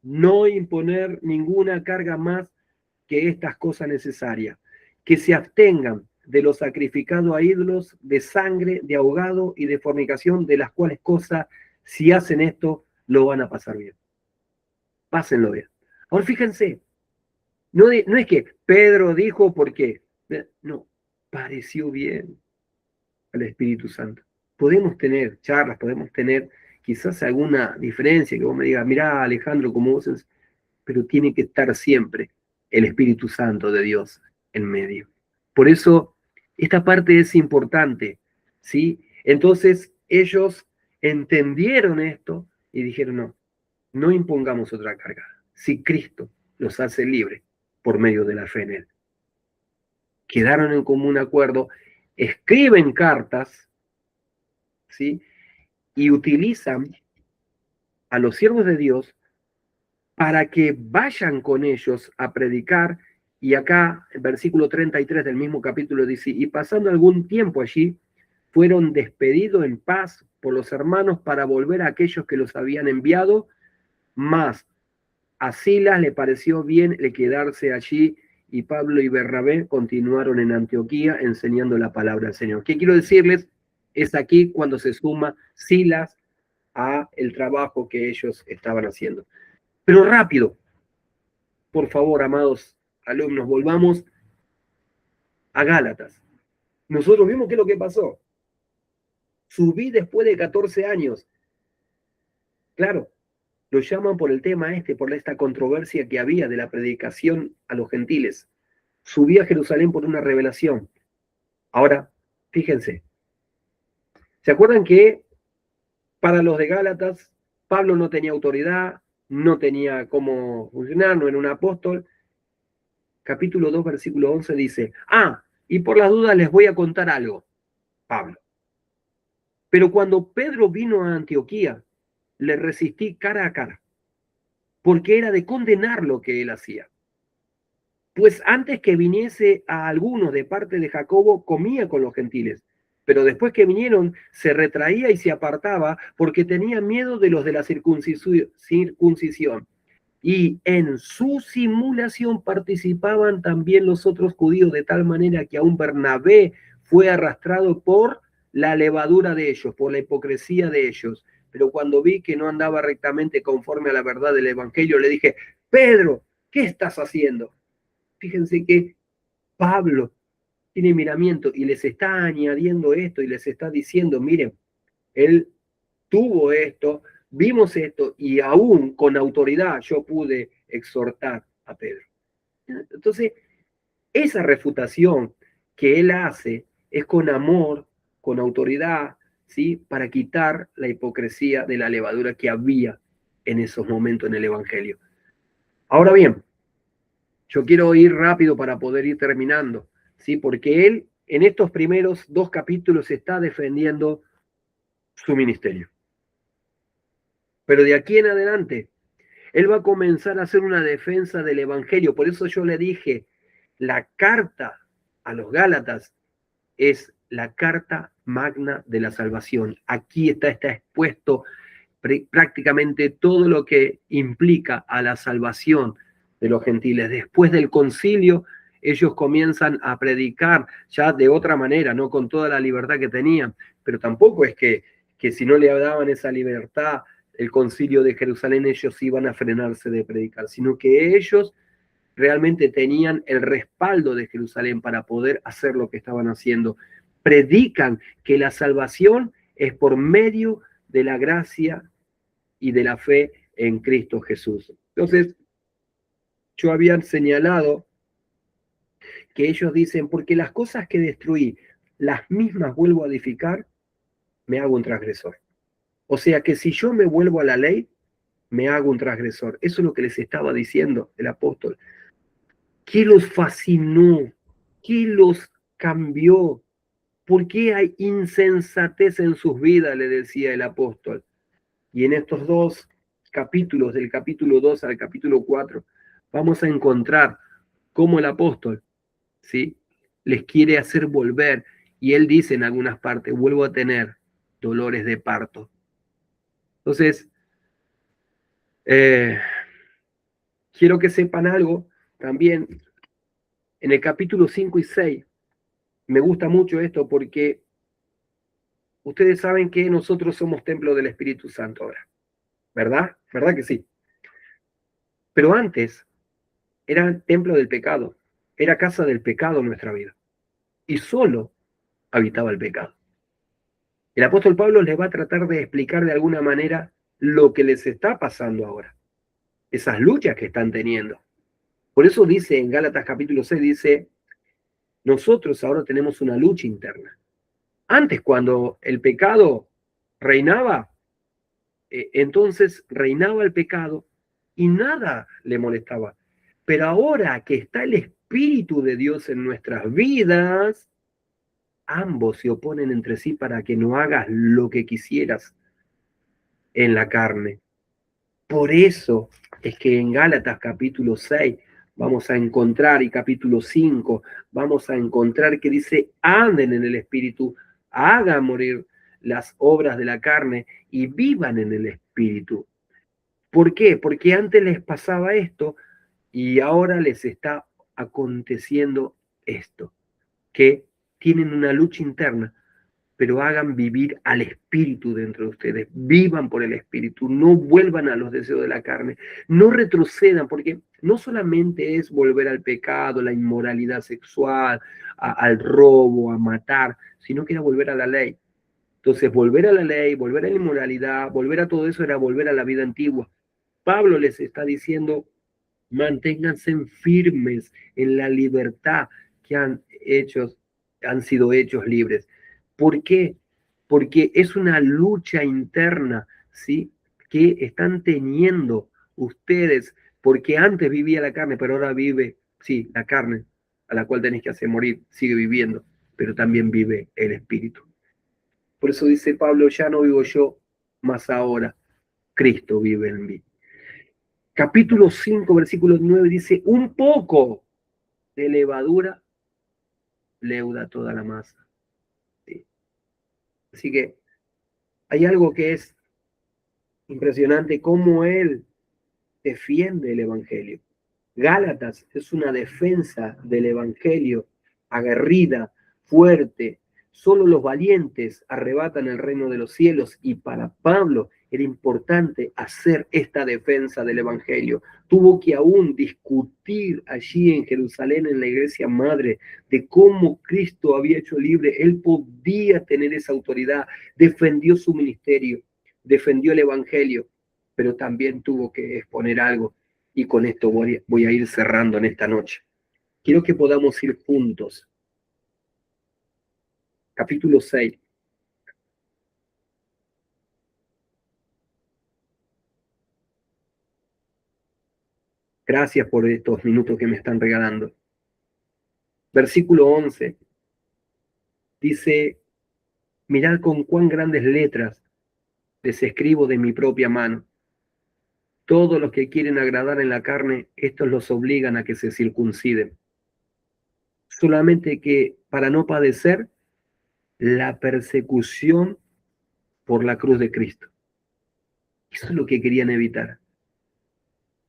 no imponer ninguna carga más que estas cosas necesarias, que se abstengan de lo sacrificado a ídolos, de sangre, de ahogado y de fornicación, de las cuales cosas, si hacen esto, lo van a pasar bien. Pásenlo bien. Ahora fíjense, no es que Pedro dijo por qué, no, pareció bien al Espíritu Santo. Podemos tener charlas, podemos tener quizás alguna diferencia, que vos me digas, mirá Alejandro, como vos, pero tiene que estar siempre el Espíritu Santo de Dios en medio. Por eso, esta parte es importante, ¿sí? Entonces, ellos entendieron esto y dijeron, no impongamos otra carga. Si Cristo los hace libres por medio de la fe en Él. Quedaron en común acuerdo, escriben cartas, ¿sí?, y utilizan a los siervos de Dios para que vayan con ellos a predicar. Y acá, el versículo 33 del mismo capítulo dice, y pasando algún tiempo allí, fueron despedidos en paz por los hermanos para volver a aquellos que los habían enviado, mas a Silas le pareció bien el quedarse allí, y Pablo y Bernabé continuaron en Antioquía enseñando la palabra del Señor. ¿Qué quiero decirles? Es aquí cuando se suma Silas, a el trabajo que ellos estaban haciendo. Pero rápido, por favor, amados alumnos, volvamos a Gálatas. Nosotros vimos qué es lo que pasó. Subí después de 14 años. Claro, lo llaman por el tema por esta controversia que había de la predicación a los gentiles. Subí a Jerusalén por una revelación. Ahora, fíjense. ¿Se acuerdan que para los de Gálatas, Pablo no tenía autoridad, no tenía cómo funcionar, no era un apóstol? Capítulo 2, versículo 11 dice, y por las dudas les voy a contar algo, Pablo. Pero cuando Pedro vino a Antioquía, le resistí cara a cara, porque era de condenar lo que él hacía. Pues antes que viniese a algunos de parte de Jacobo, comía con los gentiles, pero después que vinieron, se retraía y se apartaba, porque tenía miedo de los de la circuncisión. Y en su simulación participaban también los otros judíos, de tal manera que aún Bernabé fue arrastrado por la levadura de ellos, por la hipocresía de ellos. Pero cuando vi que no andaba rectamente conforme a la verdad del evangelio, le dije, Pedro, ¿qué estás haciendo? Fíjense que Pablo tiene miramiento y les está añadiendo esto y les está diciendo, miren, él tuvo esto, vimos esto y aún con autoridad yo pude exhortar a Pedro. Entonces, esa refutación que él hace es con amor, con autoridad, ¿sí? Para quitar la hipocresía de la levadura que había en esos momentos en el Evangelio. Ahora bien, yo quiero ir rápido para poder ir terminando, ¿sí? Porque él en estos primeros 2 capítulos está defendiendo su ministerio. Pero de aquí en adelante, él va a comenzar a hacer una defensa del Evangelio. Por eso yo le dije, la carta a los Gálatas es la carta magna de la salvación. Aquí está expuesto prácticamente todo lo que implica a la salvación de los gentiles. Después del concilio, ellos comienzan a predicar ya de otra manera, no con toda la libertad que tenían, pero tampoco es que si no le daban esa libertad, el concilio de Jerusalén, ellos iban a frenarse de predicar, sino que ellos realmente tenían el respaldo de Jerusalén para poder hacer lo que estaban haciendo. Predican que la salvación es por medio de la gracia y de la fe en Cristo Jesús. Entonces, yo había señalado que ellos dicen, porque las cosas que destruí, las mismas vuelvo a edificar, me hago un transgresor. O sea que si yo me vuelvo a la ley, me hago un transgresor. Eso es lo que les estaba diciendo el apóstol. ¿Qué los fascinó? ¿Qué los cambió? ¿Por qué hay insensatez en sus vidas? Le decía el apóstol. Y en estos 2 capítulos, del capítulo 2 al capítulo 4, vamos a encontrar cómo el apóstol, ¿sí?, les quiere hacer volver. Y él dice en algunas partes, vuelvo a tener dolores de parto. Entonces, quiero que sepan algo también. En el capítulo 5 y 6, me gusta mucho esto porque ustedes saben que nosotros somos templo del Espíritu Santo ahora, ¿verdad? ¿Verdad que sí? Pero antes era templo del pecado, era casa del pecado en nuestra vida. Y solo habitaba el pecado. El apóstol Pablo les va a tratar de explicar de alguna manera lo que les está pasando ahora, esas luchas que están teniendo. Por eso dice en Gálatas capítulo 6, dice, nosotros ahora tenemos una lucha interna. Antes, cuando el pecado reinaba, entonces reinaba el pecado y nada le molestaba. Pero ahora que está el Espíritu de Dios en nuestras vidas, ambos se oponen entre sí para que no hagas lo que quisieras en la carne. Por eso es que en Gálatas capítulo 6 vamos a encontrar, y capítulo 5, vamos a encontrar que dice, anden en el Espíritu, hagan morir las obras de la carne y vivan en el Espíritu. ¿Por qué? Porque antes les pasaba esto y ahora les está aconteciendo esto, que tienen una lucha interna pero hagan vivir al Espíritu dentro de ustedes. Vivan por el Espíritu, no vuelvan a los deseos de la carne, no retrocedan, porque no solamente es volver al pecado, la inmoralidad sexual, al robo, a matar, sino que era volver a la ley. Entonces, volver a la ley, volver a la inmoralidad, volver a todo eso era volver a la vida antigua. Pablo les está diciendo, manténganse firmes en la libertad que han sido hechos libres. ¿Por qué? Porque es una lucha interna, ¿sí?, que están teniendo ustedes, porque antes vivía la carne, pero ahora vive, sí, la carne, a la cual tenés que hacer morir, sigue viviendo, pero también vive el Espíritu. Por eso dice Pablo, ya no vivo yo, mas ahora Cristo vive en mí. Capítulo 5, versículo 9 dice, un poco de levadura leuda toda la masa. ¿Sí? Así que hay algo que es impresionante, cómo él defiende el Evangelio. Gálatas es una defensa del Evangelio, aguerrida, fuerte. Solo los valientes arrebatan el reino de los cielos, y para Pablo era importante hacer esta defensa del Evangelio. Tuvo que aún discutir allí en Jerusalén, en la iglesia madre, de cómo Cristo había hecho libre. Él podía tener esa autoridad, defendió su ministerio, defendió el Evangelio, pero también tuvo que exponer algo. Y con esto voy a ir cerrando en esta noche. Quiero que podamos ir juntos. Capítulo 6. Gracias por estos minutos que me están regalando. Versículo 11. Dice, mirad con cuán grandes letras les escribo de mi propia mano. Todos los que quieren agradar en la carne, estos los obligan a que se circunciden. Solamente que para no padecer la persecución por la cruz de Cristo. Eso es lo que querían evitar.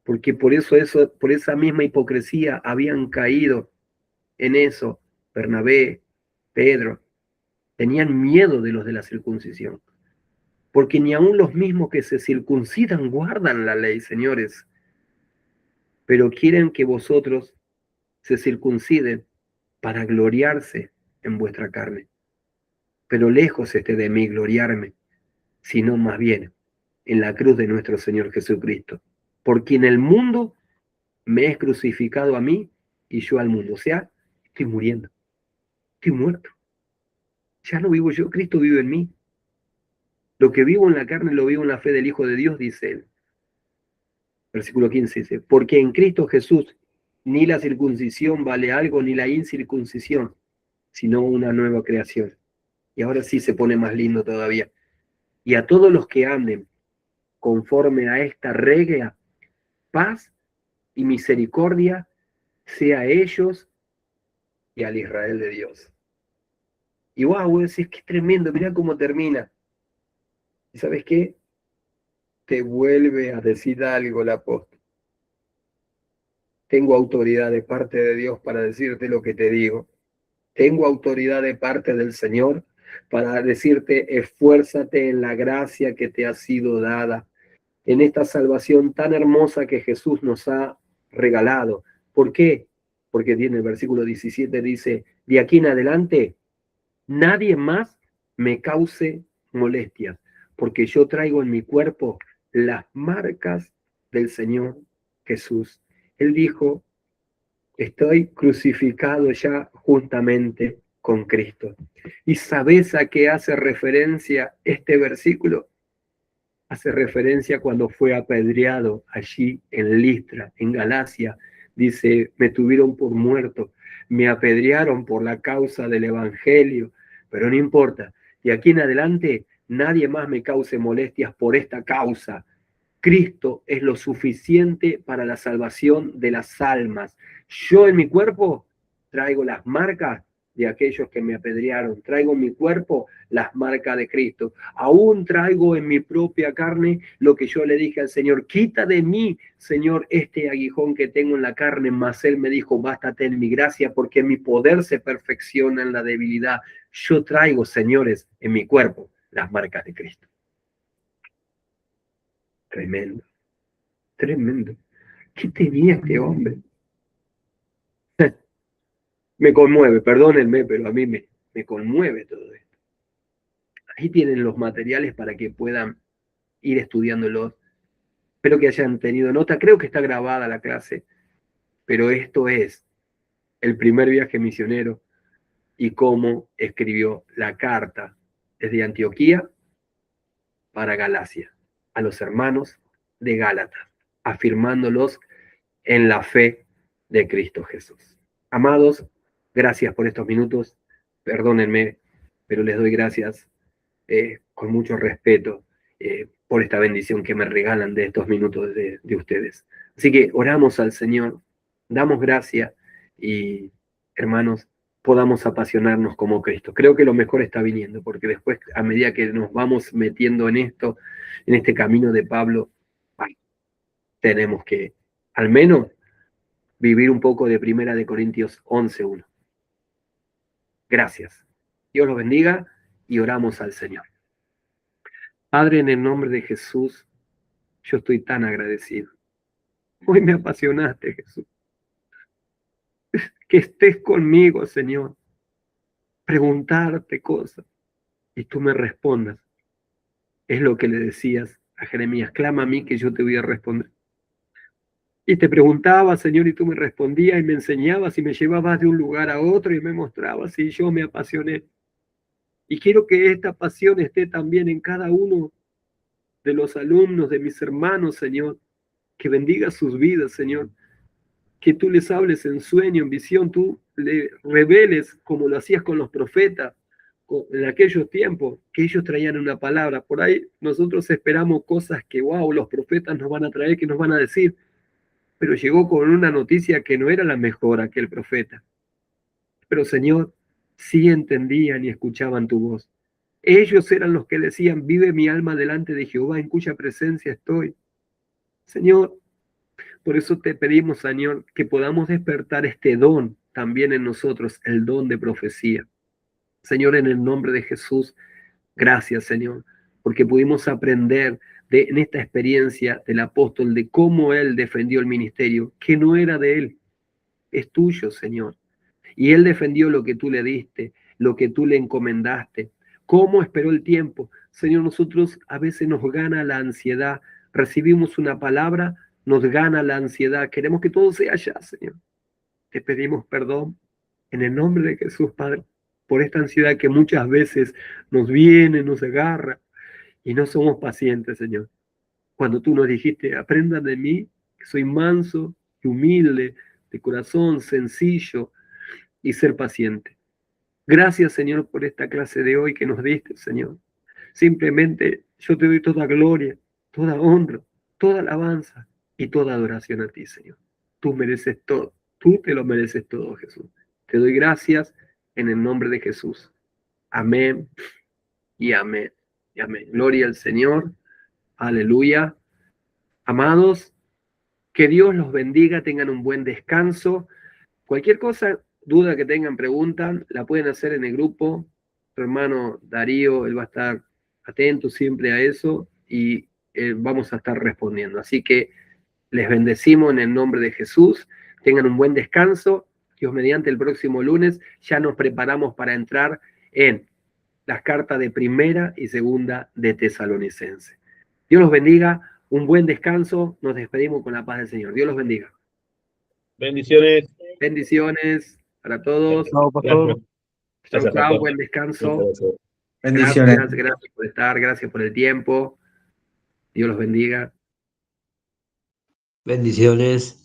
Porque por esa misma hipocresía habían caído en eso Bernabé, Pedro. Tenían miedo de los de la circuncisión. Porque ni aun los mismos que se circuncidan guardan la ley, señores. Pero quieren que vosotros se circunciden para gloriarse en vuestra carne. Pero lejos esté de mí gloriarme, sino más bien en la cruz de nuestro Señor Jesucristo, por quien el mundo me es crucificado a mí y yo al mundo. O sea, estoy muriendo, estoy muerto. Ya no vivo yo, Cristo vive en mí. Lo que vivo en la carne lo vivo en la fe del Hijo de Dios, dice él. Versículo 15 dice, porque en Cristo Jesús ni la circuncisión vale algo, ni la incircuncisión, sino una nueva creación. Y ahora sí se pone más lindo todavía. Y a todos los que anden conforme a esta regla, paz y misericordia sea a ellos y al Israel de Dios. Y wow, es que tremendo, mirá cómo termina. ¿Y sabes qué? Te vuelve a decir algo el apóstol. Tengo autoridad de parte de Dios para decirte lo que te digo. Tengo autoridad de parte del Señor para decirte, esfuérzate en la gracia que te ha sido dada, en esta salvación tan hermosa que Jesús nos ha regalado. ¿Por qué? Porque tiene el versículo 17, dice, de aquí en adelante, nadie más me cause molestias, porque yo traigo en mi cuerpo las marcas del Señor Jesús. Él dijo, estoy crucificado ya juntamente con Cristo. ¿Y sabes a qué hace referencia este versículo? Hace referencia cuando fue apedreado allí en Listra, en Galacia. Dice, me tuvieron por muerto, me apedrearon por la causa del Evangelio, pero no importa. De aquí en adelante, nadie más me cause molestias por esta causa. Cristo es lo suficiente para la salvación de las almas. Yo en mi cuerpo traigo las marcas de aquellos que me apedrearon. Traigo en mi cuerpo las marcas de Cristo. Aún traigo en mi propia carne lo que yo le dije al Señor. Quita de mí, Señor, este aguijón que tengo en la carne. Mas Él me dijo, bástate en mi gracia, porque mi poder se perfecciona en la debilidad. Yo traigo, señores, en mi cuerpo las marcas de Cristo. Tremendo, tremendo. ¿Qué tenía este hombre? Me conmueve, perdónenme, pero a mí me conmueve todo esto. Ahí tienen los materiales para que puedan ir estudiándolos. Espero que hayan tenido nota. Creo que está grabada la clase, pero esto es el primer viaje misionero y cómo escribió la carta desde Antioquía para Galacia, a los hermanos de Gálatas, afirmándolos en la fe de Cristo Jesús. Amados, gracias por estos minutos. Perdónenme, pero les doy gracias con mucho respeto por esta bendición que me regalan de estos minutos de ustedes. Así que oramos al Señor, damos gracias y, hermanos, podamos apasionarnos como Cristo. Creo que lo mejor está viniendo, porque después, a medida que nos vamos metiendo en esto, en este camino de Pablo, tenemos que, al menos, vivir un poco de 1 Corintios 11:1. Gracias. Dios los bendiga y oramos al Señor. Padre, en el nombre de Jesús, yo estoy tan agradecido. Hoy me apasionaste, Jesús. Que estés conmigo, Señor. Preguntarte cosas y tú me respondas. Es lo que le decías a Jeremías. Clama a mí que yo te voy a responder. Y te preguntaba, Señor, y tú me respondías y me enseñabas y me llevabas de un lugar a otro y me mostrabas y yo me apasioné. Y quiero que esta pasión esté también en cada uno de los alumnos, de mis hermanos, Señor. Que bendiga sus vidas, Señor. Que tú les hables en sueño, en visión, tú le reveles como lo hacías con los profetas en aquellos tiempos, que ellos traían una palabra. Por ahí nosotros esperamos cosas que, wow, los profetas nos van a traer, que nos van a decir, pero llegó con una noticia que no era la mejor aquel profeta. Pero, Señor, sí entendían y escuchaban tu voz. Ellos eran los que decían, vive mi alma delante de Jehová, en cuya presencia estoy. Señor, por eso te pedimos, Señor, que podamos despertar este don también en nosotros, el don de profecía. Señor, en el nombre de Jesús, gracias, Señor, porque pudimos aprender en esta experiencia del apóstol de cómo él defendió el ministerio, que no era de él, es tuyo, Señor. Y él defendió lo que tú le diste, lo que tú le encomendaste. ¿Cómo esperó el tiempo? Señor, nosotros a veces nos gana la ansiedad. Recibimos una palabra, nos gana la ansiedad. Queremos que todo sea ya, Señor. Te pedimos perdón en el nombre de Jesús, Padre, por esta ansiedad que muchas veces nos viene, nos agarra y no somos pacientes, Señor. Cuando tú nos dijiste, aprendan de mí, que soy manso y humilde, de corazón sencillo y ser paciente. Gracias, Señor, por esta clase de hoy que nos diste, Señor. Simplemente yo te doy toda gloria, toda honra, toda alabanza y toda adoración a ti, Señor. Tú mereces todo, tú te lo mereces todo, Jesús. Te doy gracias en el nombre de Jesús. Amén y amén y amén. Gloria al Señor. Aleluya. Amados, que Dios los bendiga, tengan un buen descanso. Cualquier cosa, duda que tengan, preguntan, la pueden hacer en el grupo. Tu hermano Darío, él va a estar atento siempre a eso y vamos a estar respondiendo. Así que les bendecimos en el nombre de Jesús. Tengan un buen descanso. Dios mediante, el próximo lunes ya nos preparamos para entrar en las cartas de 1 y 2 de Tesalonicenses. Dios los bendiga. Un buen descanso. Nos despedimos con la paz del Señor. Dios los bendiga. Bendiciones. Bendiciones para todos. Chao, pastor. Gracias, Chao, pastor. buen descanso. Bendiciones. Gracias por estar, gracias por el tiempo. Dios los bendiga. Bendiciones.